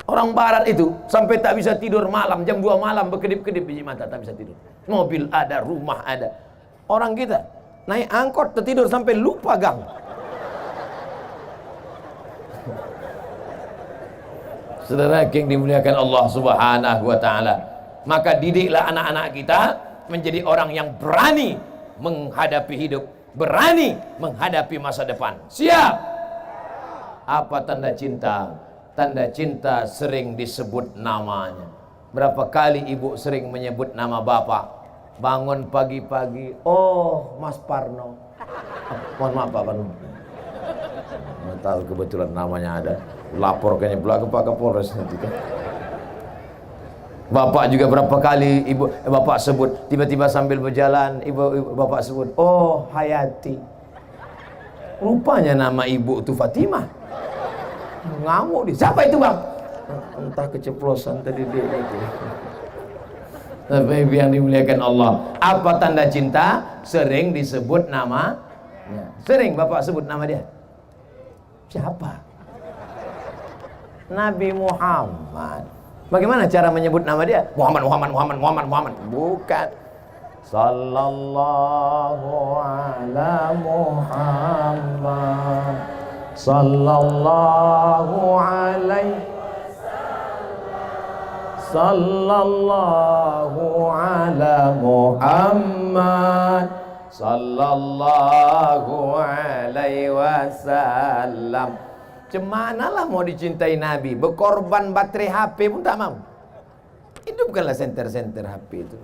Orang barat itu sampai tak bisa tidur malam, jam 2 malam berkedip-kedip biji mata, tak bisa tidur. Mobil ada, rumah ada. Orang kita naik angkot tertidur sampai lupa gang. Saudara yang dimuliakan Allah Subhanahu wa taala, maka didiklah anak-anak kita menjadi orang yang berani menghadapi hidup, berani menghadapi masa depan. Siap. Apa tanda cinta? Tanda cinta sering disebut namanya. Berapa kali ibu sering menyebut nama bapak? Bangun pagi-pagi, oh Mas Parno. Mohon maaf Pak Parno. Nggak tahu kebetulan namanya ada. Laporkannya pula ke Pak Kapolres nanti kan. Bapak juga berapa kali bapak sebut, tiba-tiba sambil berjalan bapak sebut, oh Hayati. Rupanya nama ibu itu Fatimah. Ngamuk dia. Siapa itu bang? Entah keceplosan tadi dia itu. Tapi yang dimuliakan Allah, apa tanda cinta? Sering disebut nama. Sering bapak sebut nama dia. Siapa? Nabi Muhammad. Bagaimana cara menyebut nama dia? Muhammad. Bukan. Sallallahu ala Muhammad. Sallallahu alaihi Sallallahu ala Muhammad. Sallallahu alaihi wasallam. Cemanalah mau dicintai Nabi, berkorban baterai HP pun tak mau. Itu bukanlah senter-senter HP itu.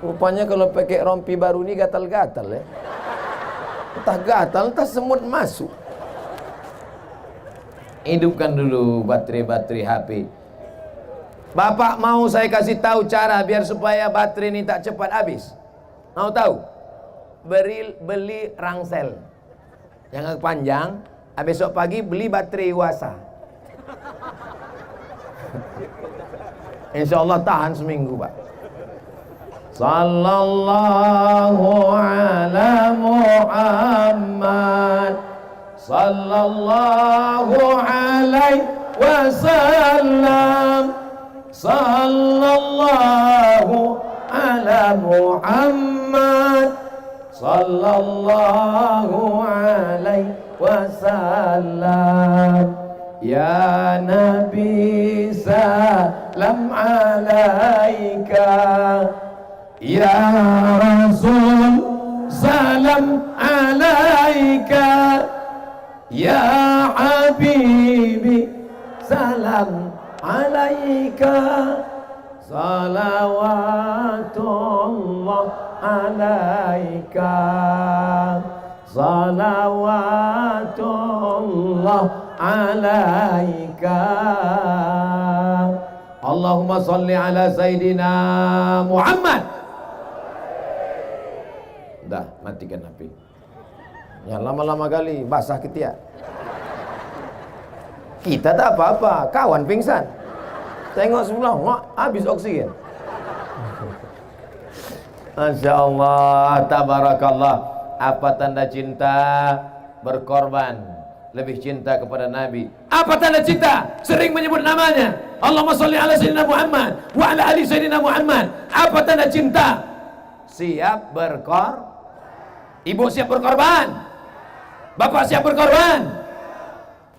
Rupanya kalau pakai rompi baru ini gatal-gatal ya. Entah gatal, entah semut masuk. Hidupkan dulu baterai-baterai HP. Bapak mau saya kasih tahu cara biar supaya baterai ini tak cepat habis. Mau tahu? Beli rangsel yang agak panjang. Besok pagi beli baterai Wasa. Insya Allah tahan seminggu Pak. Sallallahu ala Muhammad. Sallallahu alaihi wasallam. Sallallahu ala Muhammad. Sallallahu alaihi wasallam. Ya Nabi salam alaika. Ya Rasul salam alaika. Ya Habibi salam alaika. Salawatullah alaika. Salawatullah alaika. Allahumma salli ala Sayyidina Muhammad. matikan HP. Ya lama-lama kali basah ketiak. Kita tak apa-apa, kawan pingsan. Tengok sebelah, wah, habis oksigen. Masya Allah, tabarakallah. Apa tanda cinta? Berkorban. Lebih cinta kepada Nabi. Apa tanda cinta? Sering menyebut namanya. Allahumma sholli ala Sayyidina Muhammad wa ala ali Sayyidina Muhammad. Apa tanda cinta? Siap berkorban. Ibu siap berkorban. Bapak siap berkorban.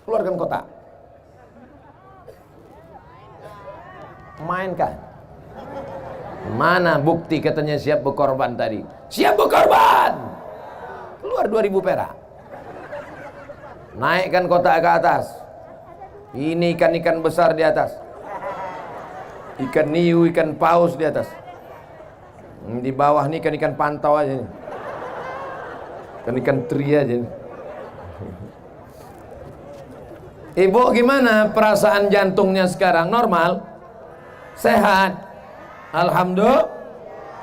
Keluarkan kotak. Mainkan. Mana bukti katanya siap berkorban tadi? Siap berkorban. Keluar 2000 perak. Naikkan kotak ke atas. Ini ikan-ikan besar di atas. Ikan niu, ikan paus di atas. Di bawah nih ikan-ikan pantau aja nih. Ikan-ikan teri aja nih. Ibu gimana perasaan jantungnya sekarang? Normal? Sehat? Alhamdulillah.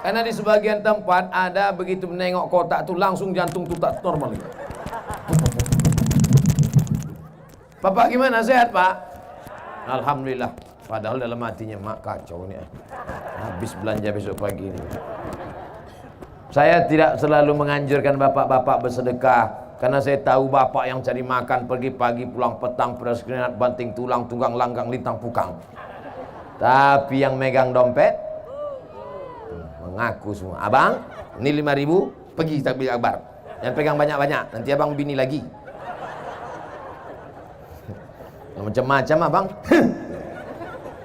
Karena di sebagian tempat ada begitu menengok kotak tuh langsung jantung tuh tak normal. Bapak gimana? Sehat Pak? Alhamdulillah. Padahal dalam hatinya mak kacau nih. Habis belanja besok pagi ini. Saya tidak selalu menganjurkan bapak-bapak bersedekah. Karena saya tahu bapak yang cari makan pergi pagi pulang petang peras keringat banting tulang tunggang langgang lintang pukang. Tapi yang megang dompet mengaku semua. Abang, ini 5.000 pergi takbir akbar. Jangan pegang banyak-banyak. Nanti abang bini lagi. Macam-macam abang.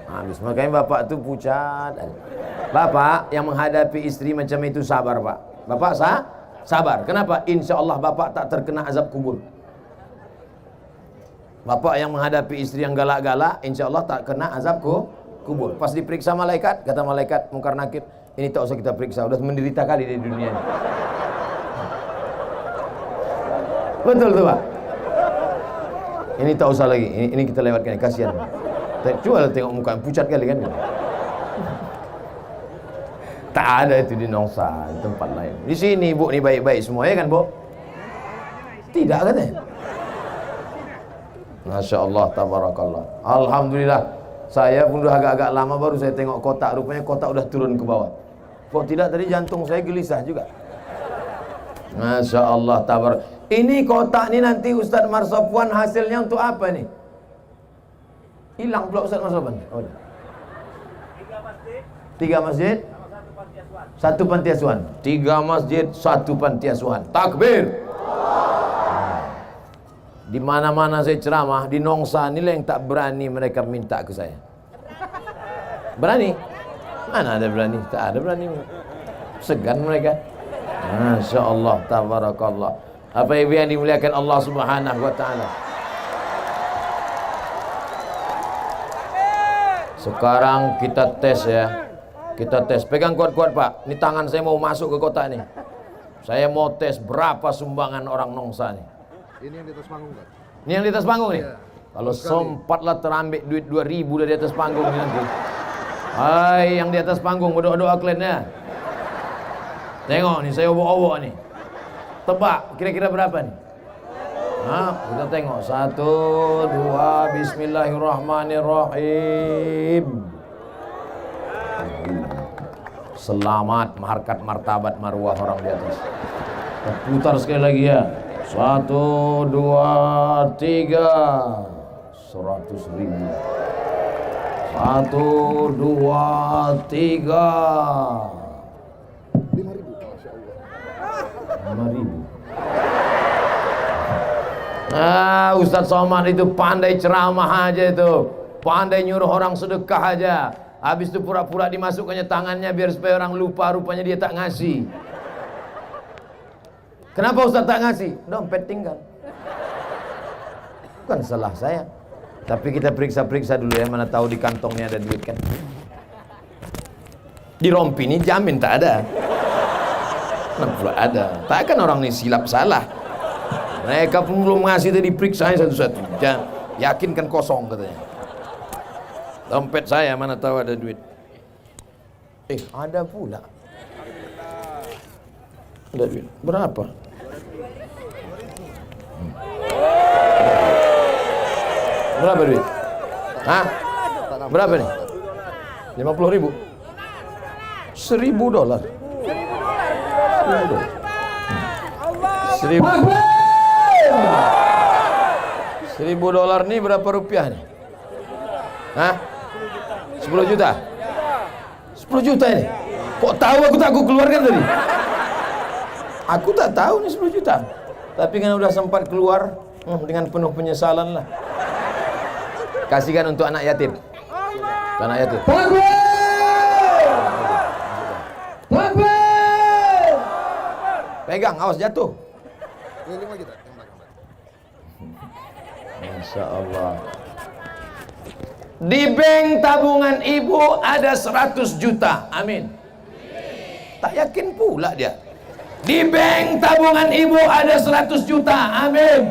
Habis makanya bapak tuh pucat. Bapak yang menghadapi istri macam itu sabar Pak. Bapak sabar. Kenapa? Insya Allah bapak tak terkena azab kubur. Bapak yang menghadapi istri yang galak-galak, insya Allah tak kena azab kubur. Pas diperiksa malaikat, kata malaikat Mungkar Nakir, ini tak usah kita periksa, udah menderita kali di dunia ini. Betul tuh Pak. Ini tak usah lagi, ini kita lewatkan, kasihan. Coba tengok muka pucat kali kan. Tak ada itu di Nongsa, di tempat lain. Di sini Bu, ini baik-baik semua ya kan Bu? Tidak katanya. Masya Allah, tabarakallah. Alhamdulillah. Saya pun udah agak-agak lama baru saya tengok kotak. Rupanya kotak udah turun ke bawah. Kok tidak tadi jantung saya gelisah juga. Masya Allah, tabar. Ini kotak ini nanti Ustadz Marsopwan hasilnya untuk apa nih? Hilang pula Ustadz Marsopwan. Oh, 3 masjid. 1 panti asuhan. 3 masjid, 1 panti asuhan. Takbir. Di mana-mana saya ceramah, di Nongsa inilah yang tak berani mereka minta ke saya. Berani? Mana ada berani? Tak ada berani. Segan mereka. Masya Allah, tabarakallah. Apa ibu yang dimuliakan Allah Subhanahu wa ta'ala. Sekarang kita tes ya. Kita tes, pegang kuat-kuat Pak. Ini tangan saya mau masuk ke kotak nih. Saya mau tes berapa sumbangan orang Nongsa nih. Ini yang di atas panggung kan? Ini yang di atas panggung nih? Iya. Kalau sempatlah terambil duit 2.000 dari atas panggung ini nanti. Hai yang di atas panggung, berdoa-doa kalian ya. Tengok nih, saya obok-obok nih. Tebak, kira-kira berapa nih? Nah, kita tengok. 1, 2, bismillahirrahmanirrahim. Selamat harkat martabat marwah orang di atas. Putar sekali lagi ya. 1, 2, 3. 100.000. 1, 2, 3. 5.000. Masya Allah. 5.000. Ustadz Somad itu pandai ceramah aja itu. Pandai nyuruh orang sedekah aja. Habis itu pura-pura dimasukkannya tangannya biar supaya orang lupa, rupanya dia tak ngasih. Kenapa Ustaz tak ngasih? Dompet tinggal. Bukan salah saya. Tapi kita periksa-periksa dulu ya, mana tahu di kantongnya ada duit kan. Di rompi ini jamin tak ada. Kenapa ada? Takkan orang ini silap salah. Mereka pun belum ngasih, tadi periksa satu-satu. Yakinkan kosong katanya. Dompet saya mana tahu ada duit. Ada pula. Ada duit. Berapa? Berapa duit? Hah? Berapa nih? 50.000. $1.000. $1.000 nih berapa rupiah nih? Hah? 10 juta? 10 juta ini? Kok tahu aku keluarkan tadi? Aku tak tahu nih 10 juta. Tapi kan udah sempat keluar dengan penuh penyesalan lah. Kasihkan untuk anak yatim. Untuk anak yatim. Pegang, awas jatuh. Keliling lagi tak? Yang belakang. Masya Allah. Di bank tabungan ibu ada 100 juta. Amin. Tak yakin pula dia. Di bank tabungan ibu ada 100 juta. Amin.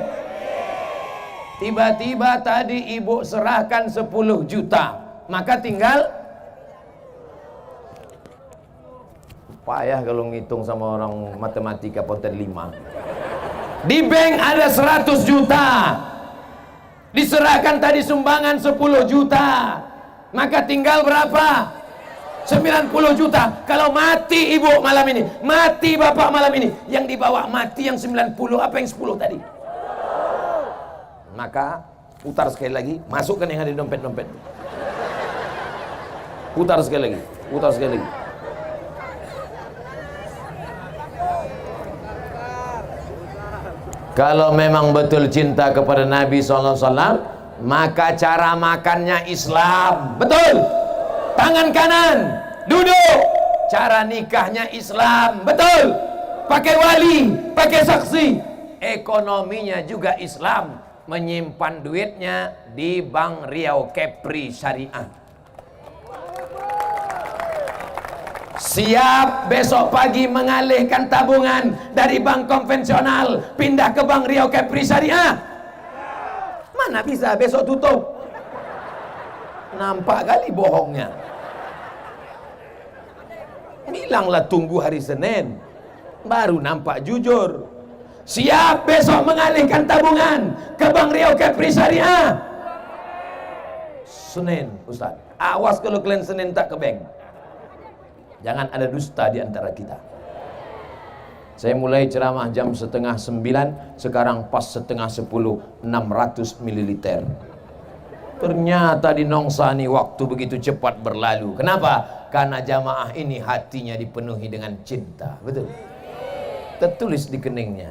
Tiba-tiba tadi ibu serahkan 10 juta. Maka tinggal, payah kalau ngitung sama orang matematika ponten 5. Di bank ada 100 juta. Diserahkan tadi sumbangan 10 juta. Maka tinggal berapa? 90 juta. Kalau mati ibu malam ini, mati bapak malam ini, yang dibawa mati yang 90, apa yang 10 tadi? Maka putar sekali lagi, masukkan yang ada di dompet-dompet. Putar sekali lagi, putar sekali lagi. Kalau memang betul cinta kepada Nabi SAW, maka cara makannya Islam. Betul. Tangan kanan, duduk. Cara nikahnya Islam. Betul. Pakai wali, pakai saksi. Ekonominya juga Islam. Menyimpan duitnya di Bank Riau Kepri Syariah. Siap besok pagi mengalihkan tabungan dari bank konvensional pindah ke Bank Riau Kepri Syariah? Mana bisa, besok tutup. Nampak kali bohongnya. Bilanglah tunggu hari Senin, baru nampak jujur. Siap besok mengalihkan tabungan ke Bank Riau Kepri Syariah? Senin, Ustaz. Awas kalau kalian Senin tak ke bank. Jangan ada dusta di antara kita. Saya mulai ceramah jam 8:30, sekarang pas 8:30, 600 ml. Ternyata di Nongsani waktu begitu cepat berlalu. Kenapa? Karena jamaah ini hatinya dipenuhi dengan cinta. Betul? Tertulis di keningnya.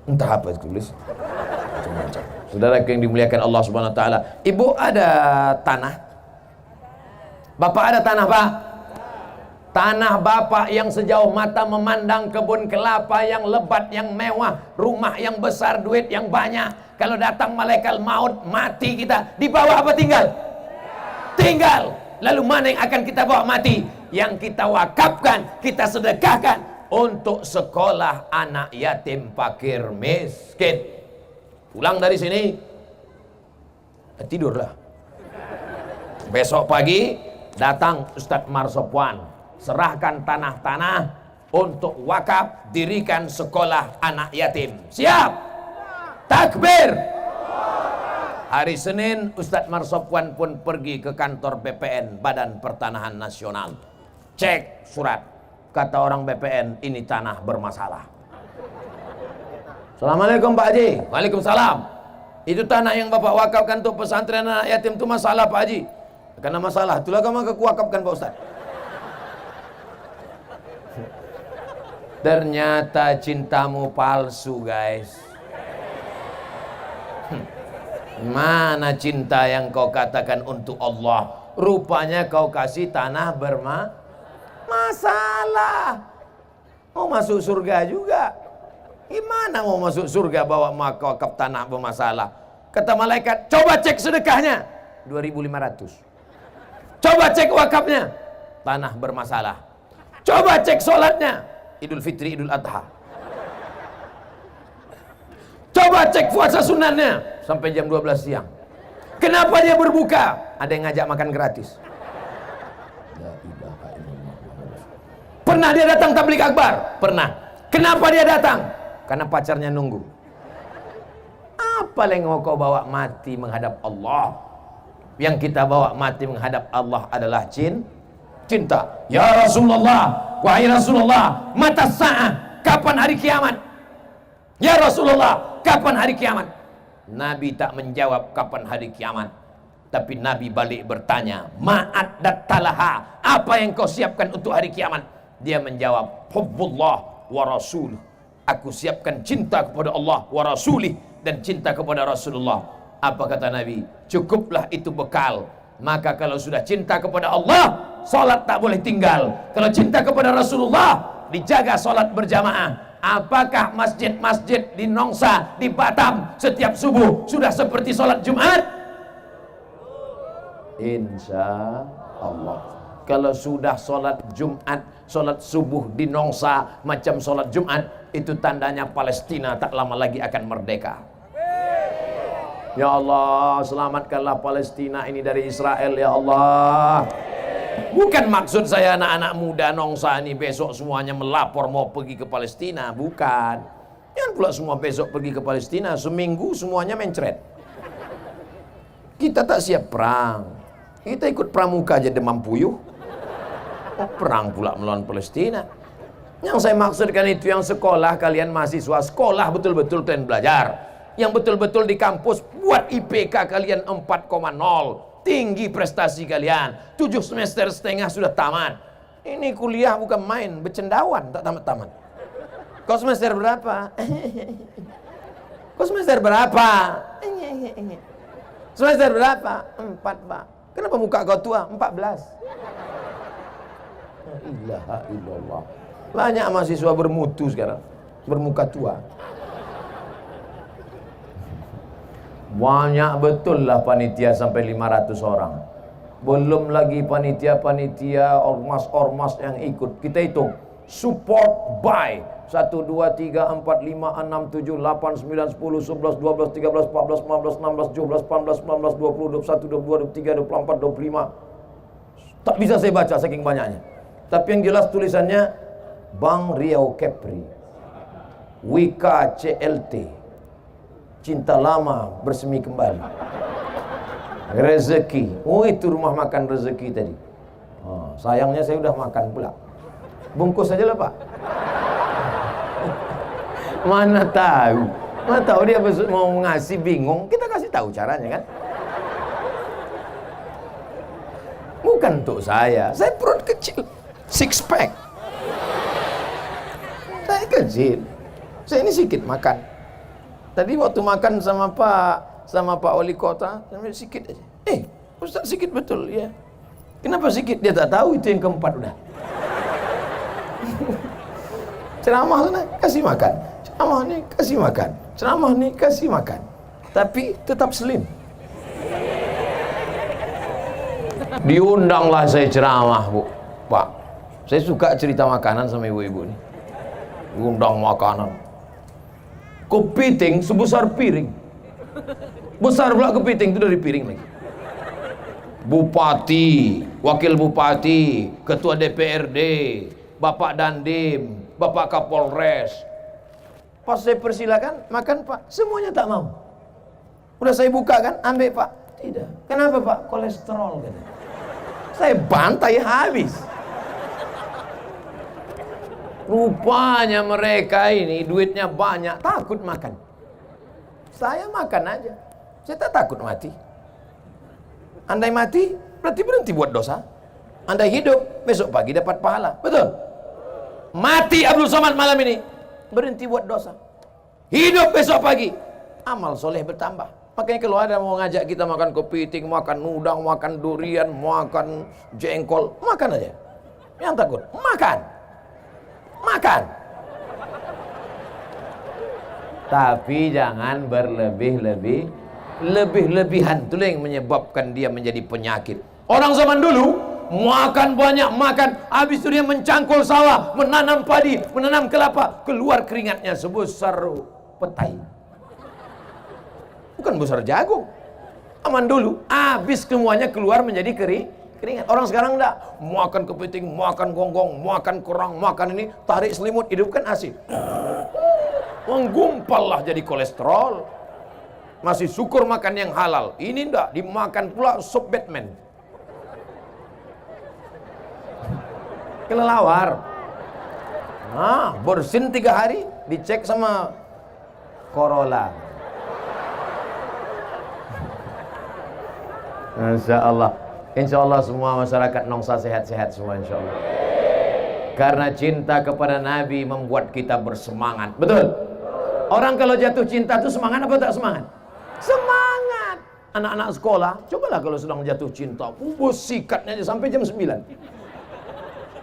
Entah apa tulis. Macam-macam. Saudara yang dimuliakan Allah Subhanahu wa taala, ibu ada tanah? Bapak ada tanah, Pak? Tanah bapak yang sejauh mata memandang, kebun kelapa yang lebat, yang mewah, rumah yang besar, duit yang banyak. Kalau datang malaikat maut, mati kita, dibawa apa tinggal? Tinggal. Lalu mana yang akan kita bawa mati? Yang kita wakafkan, kita sedekahkan untuk sekolah anak yatim fakir miskin. Pulang dari sini, tidurlah. Besok pagi datang Ustadz Marsopwan, serahkan tanah-tanah untuk wakaf, dirikan sekolah anak yatim. Siap? Takbir. Hari Senin Ustadz Marsopwan pun pergi ke kantor BPN, Badan Pertanahan Nasional. Cek surat, kata orang BPN, ini tanah bermasalah. Assalamualaikum Pak Haji. Waalaikumsalam. Itu tanah yang Bapak wakafkan untuk pesantren anak yatim itu masalah Pak Haji. Karena masalah, itulah kamu kekuakafkan Pak Ustaz. Ternyata cintamu palsu guys. Mana cinta yang kau katakan untuk Allah? Rupanya kau kasih tanah bermasalah. Mau masuk surga juga. Gimana mau masuk surga bawa wakaf tanah bermasalah? Kata malaikat, coba cek sedekahnya. 2.500. Coba cek wakafnya, tanah bermasalah. Coba cek sholatnya, Idul Fitri, Idul Adha. Coba cek puasa sunatnya, sampai jam 12 siang. Kenapa dia berbuka? Ada yang ngajak makan gratis. Pernah dia datang tabligh akbar? Pernah. Kenapa dia datang? Karena pacarnya nunggu. Apa yang mau kau bawa mati menghadap Allah? Yang kita bawa mati menghadap Allah adalah cinta. Ya Rasulullah, wahai Rasulullah, mata sa'ah, kapan hari kiamat? Ya Rasulullah, kapan hari kiamat? Nabi tak menjawab kapan hari kiamat, tapi Nabi balik bertanya, ma'ad dattalaha, apa yang kau siapkan untuk hari kiamat? Dia menjawab, hubbullah wa rasuluh, aku siapkan cinta kepada Allah wa rasulih, dan cinta kepada Rasulullah. Apa kata Nabi? Cukuplah itu bekal. Maka kalau sudah cinta kepada Allah, salat tak boleh tinggal. Kalau cinta kepada Rasulullah, dijaga salat berjamaah. Apakah masjid-masjid di Nongsa, di Batam setiap subuh sudah seperti salat Jumat? Insya Allah. Kalau sudah salat Jumat, salat subuh di Nongsa macam salat Jumat, itu tandanya Palestina tak lama lagi akan merdeka. Ya Allah, selamatkanlah Palestina ini dari Israel, ya Allah. Bukan maksud saya anak-anak muda Nongsa ini besok semuanya melapor mau pergi ke Palestina, bukan. Jangan pula semua besok pergi ke Palestina, seminggu semuanya mencret. Kita tak siap perang. Kita ikut pramuka aja demam puyuh. Oh, perang pula melawan Palestina. Yang saya maksudkan itu yang sekolah, kalian mahasiswa sekolah betul-betul kalian belajar. Yang betul-betul di kampus buat IPK kalian 4,0, tinggi prestasi kalian, 7 semester setengah sudah tamat. Ini kuliah bukan main, bercendawan tak tamat-tamat. Kau semester berapa? Kau semester berapa? Semester berapa? 4, Pak. Kenapa muka kau tua? 14. La ilaha illallah. Banyak mahasiswa bermutu sekarang, bermuka tua. Banyak betul lah panitia sampai 500 orang. Belum lagi panitia-panitia, ormas-ormas yang ikut. Kita hitung, support by 1, 2, 3, 4, 5, 6, 7, 8, 9, 10, 11, 12, 13, 14, 15, 16, 17, 18, 19, 20, 21, 22, 23, 24, 25. Tak bisa saya baca saking banyaknya. Tapi yang jelas tulisannya Bang Riau Kepri, Wika CLT, cinta lama bersemi kembali, rezeki. Oh, itu rumah makan rezeki tadi. Oh, sayangnya saya udah makan pula. Bungkus aja lah, Pak. Mana tahu dia mau ngasih bingung, kita kasih tahu caranya kan. Bukan untuk saya perut kecil, 6 pack. Saya kecil, saya ini sedikit makan. Tadi waktu makan sama Pak Wali Kota, sampai sikit aja. Ustaz sikit betul ya. Kenapa sikit? Dia tak tahu itu yang keempat udah. Ceramah sana kasih makan, ceramah nih kasih makan, ceramah nih kasih makan, tapi tetap slim. Diundanglah saya ceramah, Bu. Pak, saya suka cerita makanan sama ibu-ibu nih. Diundang makanan. Kepiting sebesar piring. Besar pula kepiting itu dari piring lagi. Bupati, wakil bupati, ketua DPRD, Bapak Dandim, Bapak Kapolres. Pas saya persilakan makan, Pak, semuanya tak mau. Udah saya buka kan, ambil, Pak. Tidak. Kenapa, Pak? Kolesterol katanya. Saya bantai habis. Rupanya mereka ini duitnya banyak, takut makan. Saya makan aja. Saya tak takut mati. Andai mati, berarti berhenti buat dosa. Andai hidup, besok pagi dapat pahala. Betul? Mati Abdul Somad malam ini, berhenti buat dosa. Hidup besok pagi, amal soleh bertambah. Makanya kalau ada mau ngajak kita makan kepiting, makan udang, makan durian, makan jengkol, makan aja. Yang takut, makan. Makan. Tapi jangan berlebih-lebihan. Itu yang menyebabkan dia menjadi penyakit. Orang zaman dulu makan banyak, makan, habis itu dia mencangkul sawah, menanam padi, menanam kelapa, keluar keringatnya sebesar petai. Bukan besar jagung. Aman dulu, habis semuanya keluar menjadi Keringat. Orang sekarang enggak, makan kepiting, makan gonggong, makan kerang, makan ini, tarik selimut, hidupkan AC. Menggumpal lah jadi kolesterol. Masih syukur makan yang halal. Ini enggak, dimakan pula sup Batman. Kelelawar. Nah, bersin 3 hari, dicek sama Corolla. Insya Allah. Insya Allah semua masyarakat Nongsa sehat-sehat semua insya Allah. Karena cinta kepada Nabi membuat kita bersemangat. Betul? Orang kalau jatuh cinta itu semangat apa tak semangat? Semangat. Anak-anak sekolah, cobalah kalau sedang jatuh cinta, sikatnya aja sampai jam 9.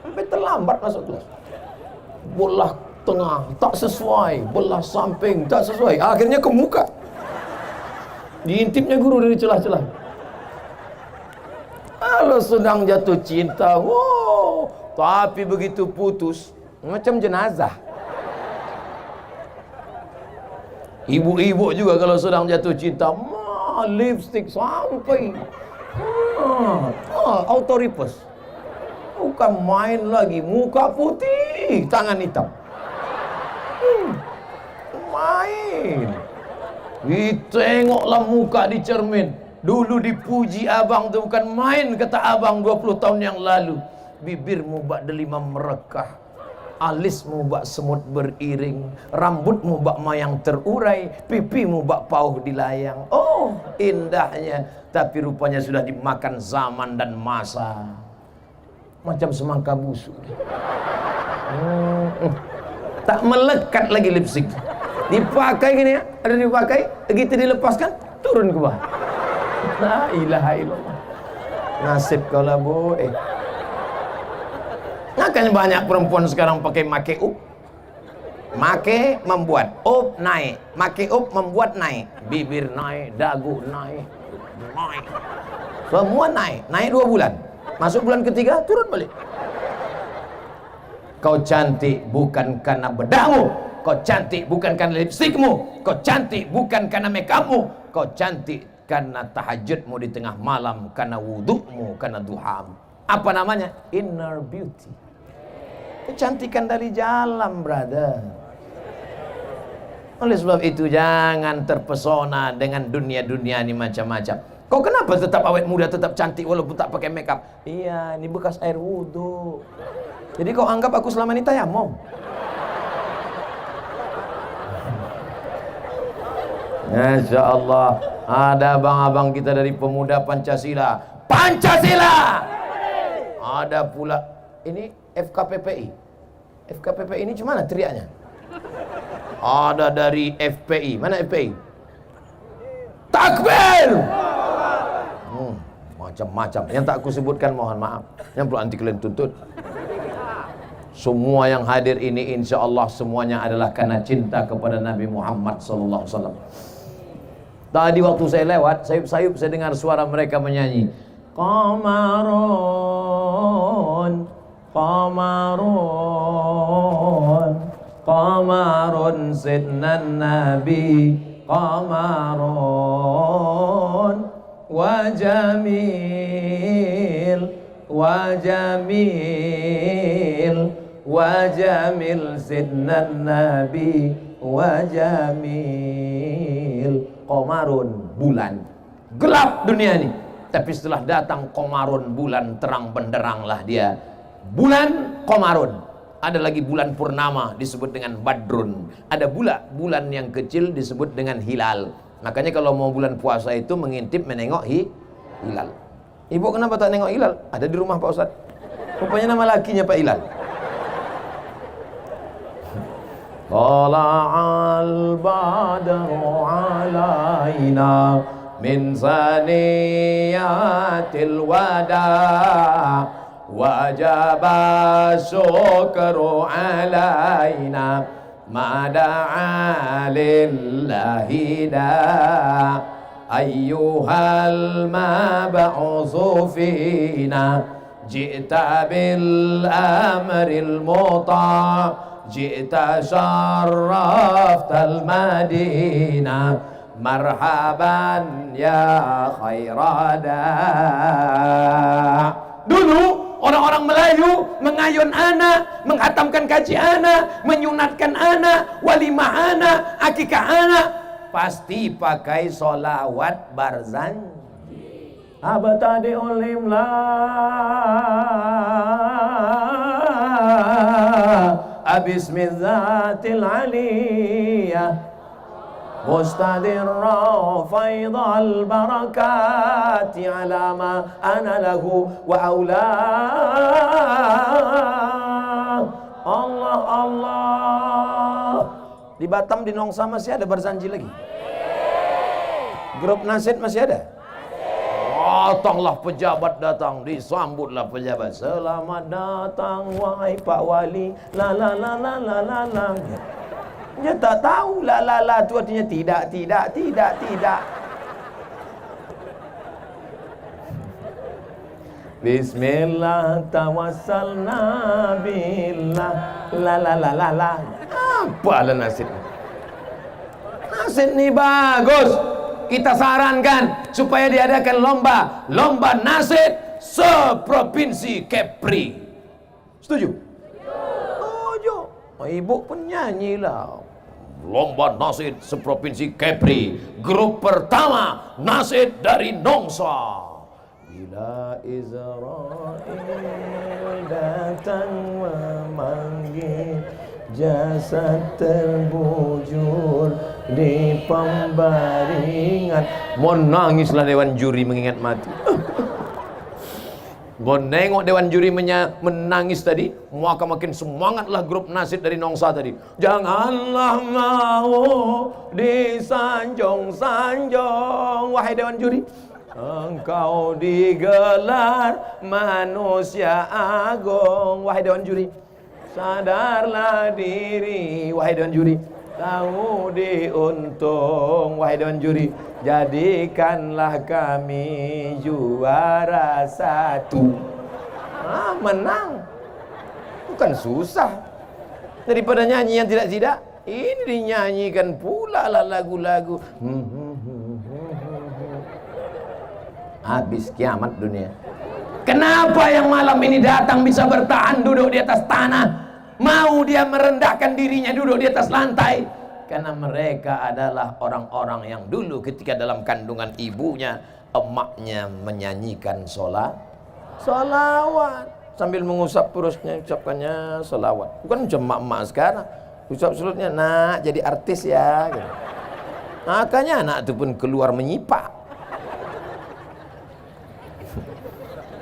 Sampai terlambat masuk kelas. Belah tengah tak sesuai, belah samping tak sesuai, akhirnya ke muka. Diintipnya guru dari celah-celah. Kalau sedang jatuh cinta, wow, tapi begitu putus, macam jenazah. Ibu-ibu juga kalau sedang jatuh cinta, lipstick sampai autoripes. Bukan main lagi, muka putih, tangan hitam. Main. Ditengoklah muka di cermin. Dulu dipuji abang tu bukan main, kata abang 20 tahun yang lalu. Bibirmu bak delima merekah, alismu bak semut beriring, rambutmu bak mayang terurai, pipimu bak pauh dilayang. Oh, indahnya, tapi rupanya sudah dimakan zaman dan masa. Macam semangka busuk. Tak melekat lagi lipstick. Dipakai gini ya, ada dipakai, begitu dilepaskan, turun ke bawah. La ilaha illallah. Nasib kau lah bu. Makanya banyak perempuan sekarang pakai make up. Make membuat up naik, make up membuat naik, bibir naik, dagu naik, naik, semua naik, naik 2 bulan. Masuk bulan ketiga turun balik. Kau cantik bukan karena bedahmu, kau cantik bukan karena lipstikmu, kau cantik bukan karena makeupmu, kau cantik karena tahajudmu di tengah malam, karena wudukmu, karena duhamu. Apa namanya? Inner beauty. Kecantikan dari dalam, brother. Oleh sebab itu jangan terpesona dengan dunia-dunia ini macam-macam. Kau kenapa tetap awet muda, tetap cantik walaupun tak pakai makeup? Iya, ini bekas air wudhu. Jadi kau anggap aku selama ini tayamum? Masya Allah. Ada abang-abang kita dari pemuda Pancasila. Pancasila! Ada pula ini FKPPI. FKPPI ini cuma mana teriaknya? Ada dari FPI. Mana FPI? Takbir! Macam-macam. Yang tak aku sebutkan mohon maaf. Yang perlu anti kalian tuntut. Semua yang hadir ini insya Allah semuanya adalah karena cinta kepada Nabi Muhammad SAW. Tadi waktu saya lewat, sayup-sayup saya dengar suara mereka menyanyi. Qamarun, Qamarun, Qamarun sidnan Nabi, Qamarun, wa jamil, wa jamil, wa jamil sidnan Nabi, wa jamil. Qamarun, bulan. Gelap dunia ini. Tapi setelah datang Qamarun, bulan terang benderanglah dia. Bulan Qamarun. Ada lagi bulan purnama disebut dengan Badrun. Ada pula bulan yang kecil disebut dengan Hilal. Makanya kalau mau bulan puasa itu mengintip menengok hilal. Ibu kenapa tak nengok hilal? Ada di rumah Pak Ustaz. Rupanya nama lakinya Pak Hilal. Tala'al badru alaina min saniyatil wada wajaba syukru alaina ma da'a lillahi da ayyuhal mab'utsu fina ji'ta bil amril muta' Jita syarraftal Madinah marhaban ya khairada. Dulu orang-orang Melayu mengayun anak, menghatamkan kaji anak, menyunatkan anak, walimah anak, akikah anak, pasti pakai solawat barzanji. Abtadi ulimla abismizatil aliyah مستدرا فيض البركات على ما أنا له وأولاه. Allah Allah. Di Batam, di Nongsa masih ada barzanji lagi? Grup Nasid masih ada? Datanglah pejabat, datang, disambutlah pejabat. Selamat datang wahai Pak Wali. La la la la la la la. Dia tak tahu la la la tu artinya tidak. Bismillah tawassalna billah la la la la la. Apalah nasib. Nasib ni bagus. Kita sarankan supaya diadakan lomba nasib seprovinsi Kepri. Setuju? Setuju. Ibu pun nyanyilah. Lomba nasid seprovinsi Kepri. Grup pertama nasid dari Nongsa. Bila Israel datang memanggil, jasad terbujur di pembaringan. Mau nangislah dewan juri mengingat mati. Mau nengok dewan juri menangis tadi, maka makin semangatlah grup nasid dari Nongsa tadi. Janganlah mau disanjung-sanjung, wahai dewan juri. Engkau digelar manusia agung, wahai dewan juri. Sadarlah diri, wahai dewan juri. Tahu diuntung, wahai dewan juri. Jadikanlah kami juara satu. Menang. Bukan susah. Daripada nyanyi yang tidak-tidak, ini dinyanyikan pula lah lagu-lagu. Habis kiamat dunia. Kenapa yang malam ini datang bisa bertahan duduk di atas tanah? Mau dia merendahkan dirinya duduk di atas lantai? Karena mereka adalah orang-orang yang dulu ketika dalam kandungan ibunya, emaknya menyanyikan solawat sambil mengusap perutnya, ucapkannya solawat. Bukan macam emak-emak sekarang, usap perutnya, nak jadi artis ya gitu. Makanya anak itu pun keluar menyipak.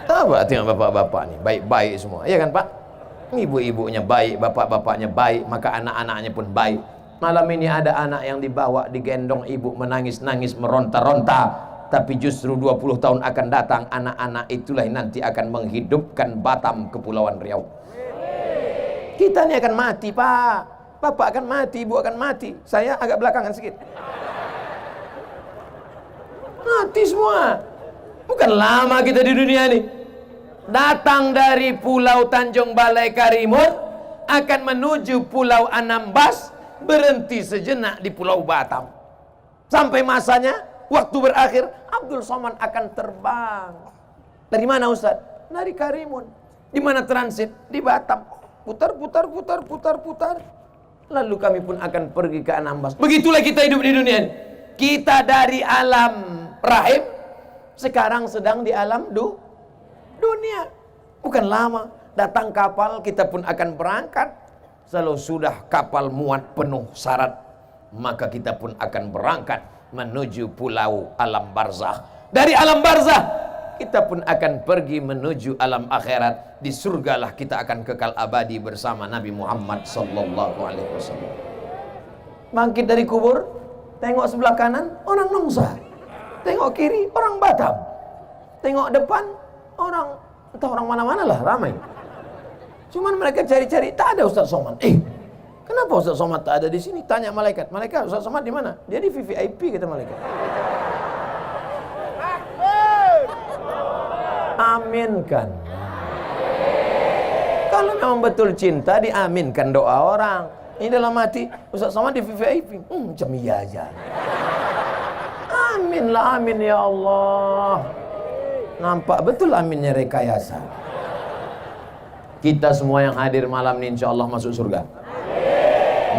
Apa tengok bapak-bapak ni baik-baik semua, ya kan Pak? Ibu-ibunya baik, bapak-bapaknya baik, maka anak-anaknya pun baik. Malam ini ada anak yang dibawa, digendong ibu, menangis-nangis, meronta-ronta. Tapi justru 20 tahun akan datang, anak-anak itulah yang nanti akan menghidupkan Batam, Kepulauan Riau. Kita ini akan mati, Pak. Bapak akan mati, ibu akan mati. Saya agak belakangan sedikit. Mati semua. Bukan lama kita di dunia ini. Datang dari Pulau Tanjung Balai Karimun, akan menuju Pulau Anambas, berhenti sejenak di Pulau Batam. Sampai masanya, waktu berakhir, Abdul Somad akan terbang. Dari mana Ustaz? Dari Karimun. Di mana transit? Di Batam. Putar. Lalu kami pun akan pergi ke Anambas. Begitulah kita hidup di dunia ini. Kita dari alam rahim, sekarang sedang di alam dunia. Bukan lama. Datang kapal, kita pun akan berangkat. Kalau sudah kapal muat penuh syarat, maka kita pun akan berangkat menuju pulau alam barzah. Dari alam barzah, kita pun akan pergi menuju alam akhirat. Di surgalah kita akan kekal abadi bersama Nabi Muhammad sallallahu alaihi wasallam. Bangkit dari kubur, tengok sebelah kanan, orang Nongsa. Tengok kiri, orang Batam. Tengok depan, orang, entah orang mana-mana lah, ramai. Cuman mereka cari-cari, tak ada Ustaz Somad. Kenapa Ustaz Somad tak ada di sini? Tanya malaikat. Malaikat, Ustaz Somad di mana? Dia di VVIP, kata malaikat. Aminkan. Kalau memang betul cinta, diaminkan doa orang. Ini dalam hati, Ustaz Somad di VVIP. Macam iya aja. Amin lah, amin ya Allah. Nampak betul aminnya rekayasa. Kita semua yang hadir malam ini insya Allah masuk surga.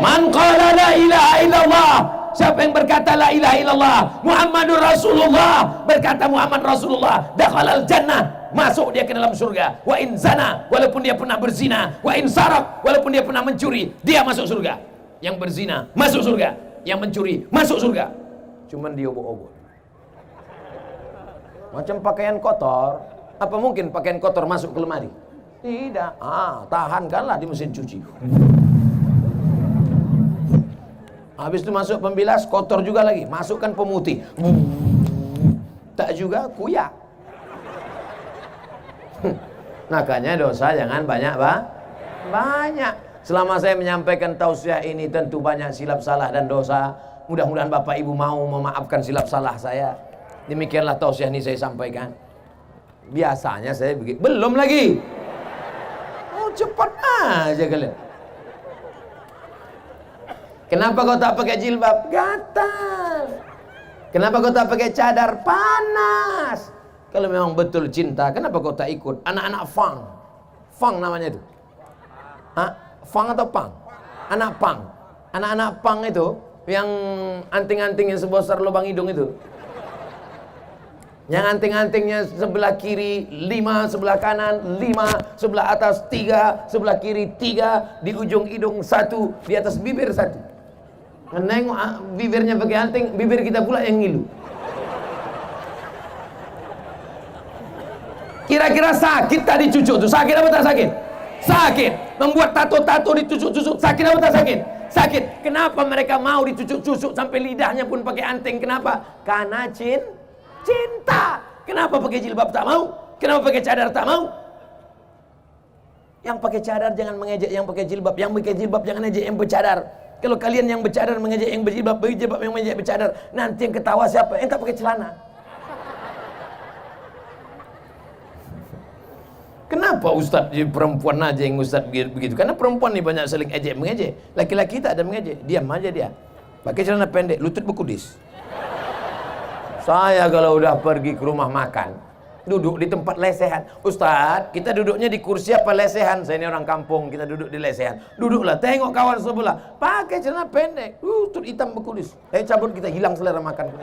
Man qala la ilaha illallah, siapa yang berkata la ilaha illallah Muhammadur Rasulullah, berkata Muhammad Rasulullah, dakhalal jannah, masuk dia ke dalam surga. Wa in zana, walaupun dia pernah berzina. Wa in sarak, walaupun dia pernah mencuri, dia masuk surga. Yang berzina masuk surga, yang mencuri masuk surga. Cuman dia obok-obok. Macam pakaian kotor, apa mungkin pakaian kotor masuk ke lemari? Tidak. Tahankanlah di mesin cuci. Habis itu masuk pembilas, kotor juga lagi. Masukkan pemutih. Tak juga kuyak. Makanya dosa jangan banyak, banyak. Selama saya menyampaikan tausiah ini tentu banyak silap salah dan dosa. Mudah-mudahan Bapak Ibu mau memaafkan silap salah saya. Demikianlah tausiah ini saya sampaikan. Biasanya saya begitu. Belum lagi. Oh, cepat aja kalian. Kenapa kau tak pakai jilbab? Gatal. Kenapa kau tak pakai cadar? Panas. Kalau memang betul cinta, kenapa kau tak ikut anak-anak fang? Fang namanya itu. Fang atau pang? Anak pang. Anak-anak pang itu yang anting-anting yang sebesar lubang hidung itu. Yang anting-antingnya sebelah kiri 5, sebelah kanan 5, sebelah atas 3, sebelah kiri 3, di ujung hidung 1, di atas bibir 1. Menengok bibirnya pakai anting, bibir kita pula yang ngilu. Kira-kira sakit tadi cucuk tuh? Sakit apa tak sakit? Sakit. Membuat tato-tato ditusuk-tusuk, sakit apa tak sakit? Sakit. Kenapa mereka mau ditusuk-tusuk sampai lidahnya pun pakai anting? Kenapa? Karena cinta. Kenapa pakai jilbab tak mau? Kenapa pakai cadar tak mau? Yang pakai cadar jangan mengejek yang pakai jilbab. Yang pakai jilbab jangan ejek yang bercadar. Kalau kalian yang bercadar mengejek yang berjilbab, berjilbab yang mengejek bercadar, nanti yang ketawa siapa? Yang tak pakai celana. Kenapa ustaz perempuan aja yang ustaz begitu? Karena perempuan ni banyak saling ejek mengejek. Laki-laki tak ada mengejek. Diam aja dia. Pakai celana pendek, lutut berkudis. Saya kalau udah pergi ke rumah makan, duduk di tempat lesehan. Ustaz, kita duduknya di kursi apa lesehan? Saya ini orang kampung, kita duduk di lesehan. Duduklah, tengok kawan sebelah, pakai celana pendek, lutut hitam berkudis. Cabut, kita hilang selera makan.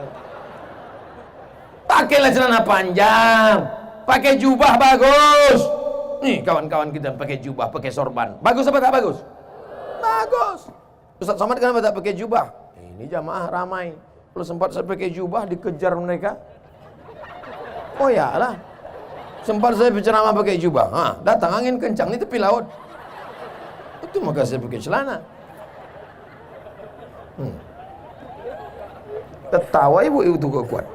Pakailah celana panjang, pakai jubah bagus. Nih kawan-kawan kita pakai jubah, pakai sorban. Bagus apa tak bagus? Bagus. Ustaz Somad kenapa tak pakai jubah? Ini jamaah ramai. Kalau sempat saya pakai jubah dikejar mereka. Oh ya lah. Sempat saya berceramah pakai jubah. Datang angin kencang di tepi laut. Itu maka saya pakai celana. Ketawa ibu itu kuat.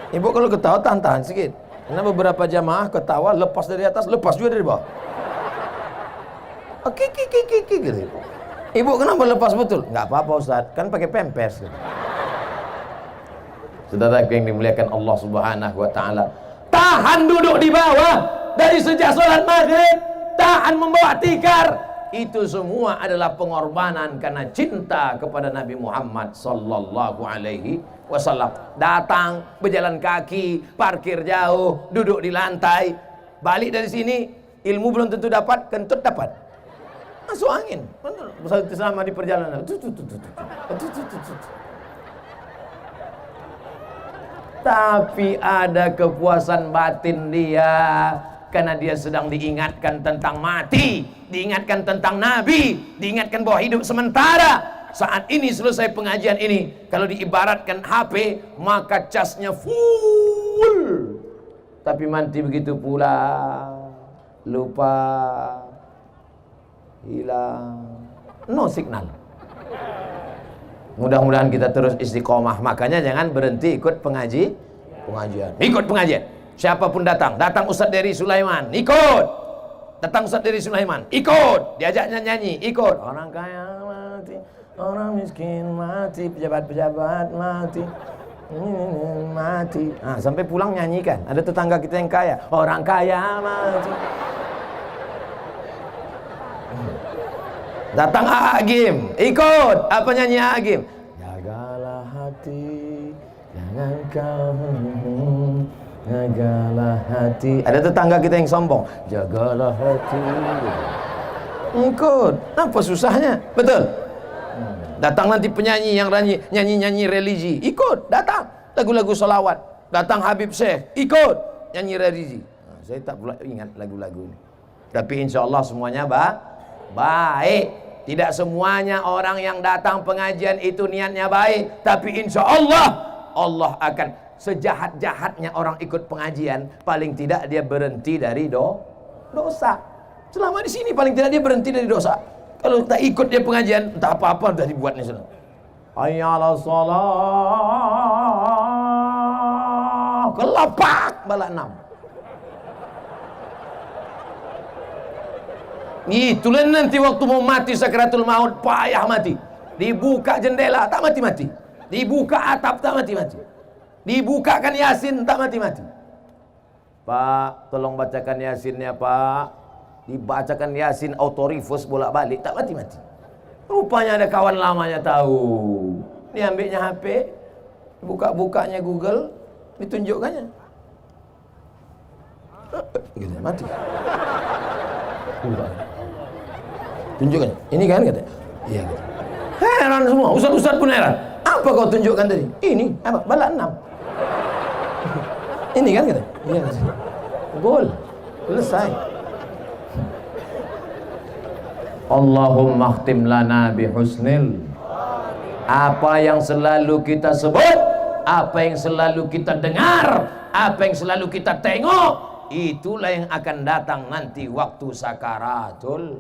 Ibu kalau ketawa tahan-tahan sedikit. Karena beberapa jamaah ketawa lepas dari atas, lepas juga dari bawah. Kiki gitu. Ibu kenapa lepas betul? Enggak apa-apa Ustaz, kan pakai pampers. Saudara yang dimuliakan Allah Subhanahu wa taala, tahan duduk di bawah dari sejak salat maghrib, tahan membawa tikar. Itu semua adalah pengorbanan karena cinta kepada Nabi Muhammad sallallahu alaihi wasallam. Datang berjalan kaki, parkir jauh, duduk di lantai. Balik dari sini, ilmu belum tentu dapat, kentut dapat. Masuk angin. Benar. Selama di perjalanan. Tapi ada kepuasan batin dia karena dia sedang diingatkan tentang mati, diingatkan tentang Nabi, diingatkan bahwa hidup sementara. Saat ini selesai pengajian ini, kalau diibaratkan HP, maka casnya full. Tapi mati begitu pula, lupa, hilang, no signal. Mudah-mudahan kita terus istiqomah. Makanya jangan berhenti ikut pengajian. Ikut pengajian. Siapapun datang Ustaz dari Sulaiman, ikut. Datang Ustaz dari Sulaiman, ikut. Diajaknya nyanyi, ikut. Orang kaya mati, orang miskin mati, pejabat-pejabat mati, mati. Sampai pulang nyanyikan. Ada tetangga kita yang kaya, orang kaya mati. Datang Agim, ikut. Apa nyanyi Agim? Jagalah hati, jangan kau Jagalah hati. Ada tetangga kita yang sombong. Jagalah hati. Ikut. Apa susahnya? Betul. Datang nanti penyanyi yang nyanyi religi, ikut, datang. Lagu-lagu salawat, datang Habib Syekh, ikut nyanyi religi. Saya tak pula ingat lagu-lagu ini. Tapi insya Allah semuanya baik. Tidak semuanya orang yang datang pengajian itu niatnya baik, tapi insya Allah Allah akan, sejahat-jahatnya orang ikut pengajian, paling tidak dia berhenti dari dosa. Selama di sini paling tidak dia berhenti dari dosa. Kalau tak ikut dia pengajian, entah apa-apa sudah dibuatnya sana. Hayya 'alas shalah. Kelapak bala 6. Itulah nanti waktu mau mati sakaratul maut, payah mati. Dibuka jendela tak mati-mati. Dibuka atap tak mati-mati. Dibukakan Yasin tak mati-mati. Pak, tolong bacakan Yasinnya, Pak. Dibacakan Yasin autorifus bolak-balik tak mati-mati. Rupanya ada kawan lamanya tahu. Dia ambilnya HP, buka-bukanya Google, ditunjukkannya. Gitu, mati. Tunjukkan. Ini kan kata. Iya gitu. Heran semua, ustaz-ustaz pun heran. Apa kau tunjukkan tadi? Ini apa? Balak 6. Ini kan kata. Iya kata. Gol. Selesai. Allahumma khtim lana bihusnil. Apa yang selalu kita sebut, apa yang selalu kita dengar, apa yang selalu kita tengok, itulah yang akan datang nanti waktu sakaratul.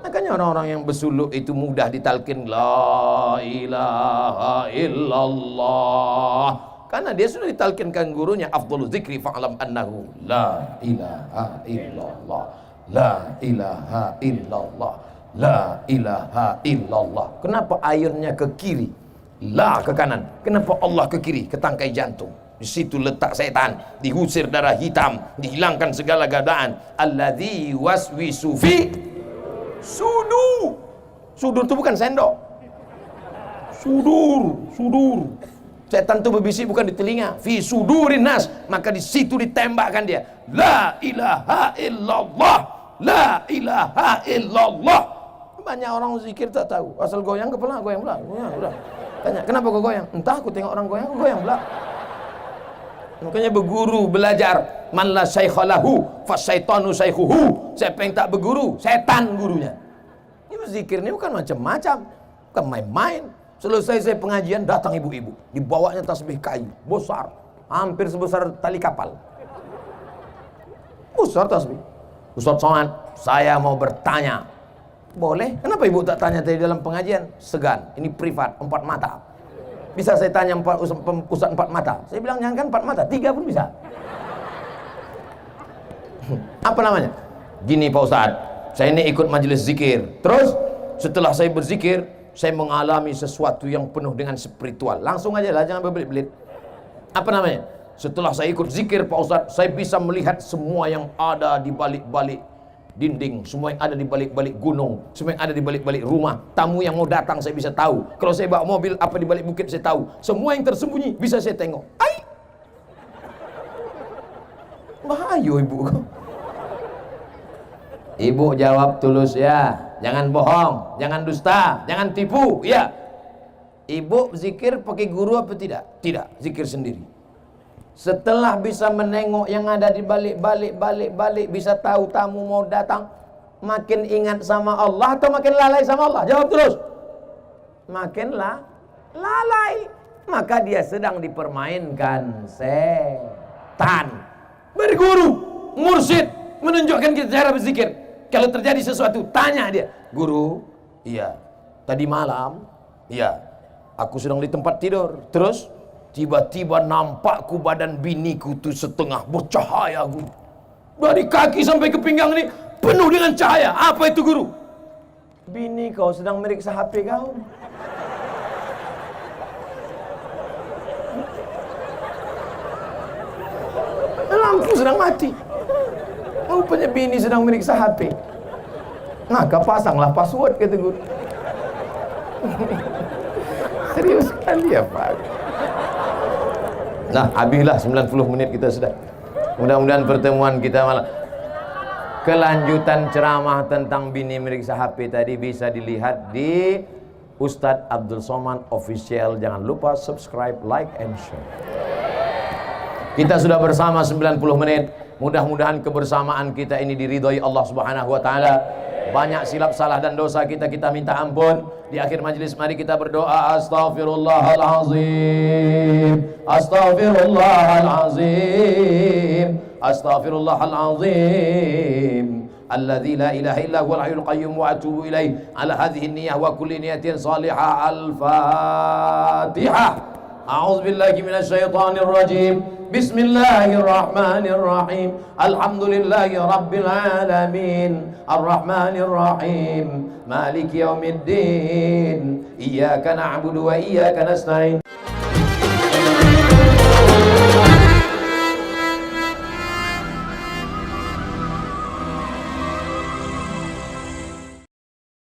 Makanya orang-orang yang bersuluk itu mudah ditalkin la ilaha illallah, karena dia sudah ditalkinkan gurunya, afdhalul zikri fa'lam annahu la ilaha illallah, la ilaha illallah, la ilaha illallah. Kenapa airnya ke kiri, la ke kanan? Kenapa Allah ke kiri, ke tangkai jantung? Di situ letak setan, diusir darah hitam, dihilangkan segala godaan. Alladzi waswisu fi sudur. Sudur itu bukan sendok. Sudur. Setan itu berbisik bukan di telinga. Fi sudurin nas, maka di situ ditembakkan dia. La ilaha illallah, la ilaha illallah. Banyak orang zikir tak tahu, asal goyang kepala, goyang pula. Ya, udah. Tanya, kenapa kau goyang? Entah, aku tengok orang goyang, aku goyang pula. Makanya berguru, belajar. Man la syaikha lahu fasyaitanu syaikhuhu. Siapa yang tak berguru, setan gurunya. Ini zikir ini bukan macam-macam, bukan main-main. Selesai saya pengajian, datang ibu-ibu, dibawanya tasbih kayu besar, hampir sebesar tali kapal. Besar tasbih. Ustaz Somad, saya mau bertanya. Boleh? Kenapa ibu tak tanya tadi dalam pengajian? Segan, ini privat, 4 mata. Bisa saya tanya Ustaz 4 mata? Saya bilang jangan kan 4 mata, 3 pun bisa. Apa namanya? Gini Pak Ustaz, saya ini ikut majelis zikir. Terus setelah saya berzikir, saya mengalami sesuatu yang penuh dengan spiritual. Langsung aja lah, jangan berbelit-belit. Apa namanya? Setelah saya ikut zikir Pak Ustaz, saya bisa melihat semua yang ada di balik-balik dinding, semua yang ada di balik-balik gunung, semua yang ada di balik-balik rumah. Tamu yang mau datang saya bisa tahu. Kalau saya bawa mobil, apa di balik bukit saya tahu. Semua yang tersembunyi bisa saya tengok. Ai! Bahaya ibu. Ibu jawab tulus ya. Jangan bohong, jangan dusta, jangan tipu, ya. Ibu zikir pakai guru apa tidak? Tidak, zikir sendiri. Setelah bisa menengok yang ada di balik, bisa tahu tamu mau datang, makin ingat sama Allah atau makin lalai sama Allah? Jawab terus. Makin lalai. Maka dia sedang dipermainkan setan. Berguru, mursyid, menunjukkan kita cara berzikir. Kalau terjadi sesuatu, tanya dia. Guru, iya. Tadi malam, iya. Aku sedang di tempat tidur. Terus tiba-tiba nampakku badan biniku tuh setengah bercahaya guru. Dari kaki sampai ke pinggang ini penuh dengan cahaya. Apa itu guru? Bini kau sedang meriksa HP kau. Lampu sedang mati. Rupanya bini sedang meriksa HP. Maka pasanglah password kata guru. Serius sekali ya Pak. Nah, habislah 90 menit kita sudah. Mudah-mudahan pertemuan kita malam kelanjutan ceramah tentang bini meriksa HP tadi bisa dilihat di Ustadz Abdul Somad Official. Jangan lupa subscribe, like, and share. Kita sudah bersama 90 menit. Mudah-mudahan kebersamaan kita ini diridhoi Allah Subhanahu wa taala. Banyak silap salah dan dosa kita minta ampun. Di akhir majelis mari kita berdoa. Astaghfirullahalazim, astaghfirullahalazim, astaghfirullahalazim, alladzi la ilaha illa huwal hayyul qayyum wa atubu ilaih. Ala hadhihi niyyah wa kulli niyatin salihah. Al-Fatihah. A'udzu billahi minasyaitonir rajim. Bismillahirrahmanirrahim. Alhamdulillahi rabbil alamin. Arrahmanir rahim. Maliki yaumiddin. Iyyaka na'budu wa iyyaka nasta'in.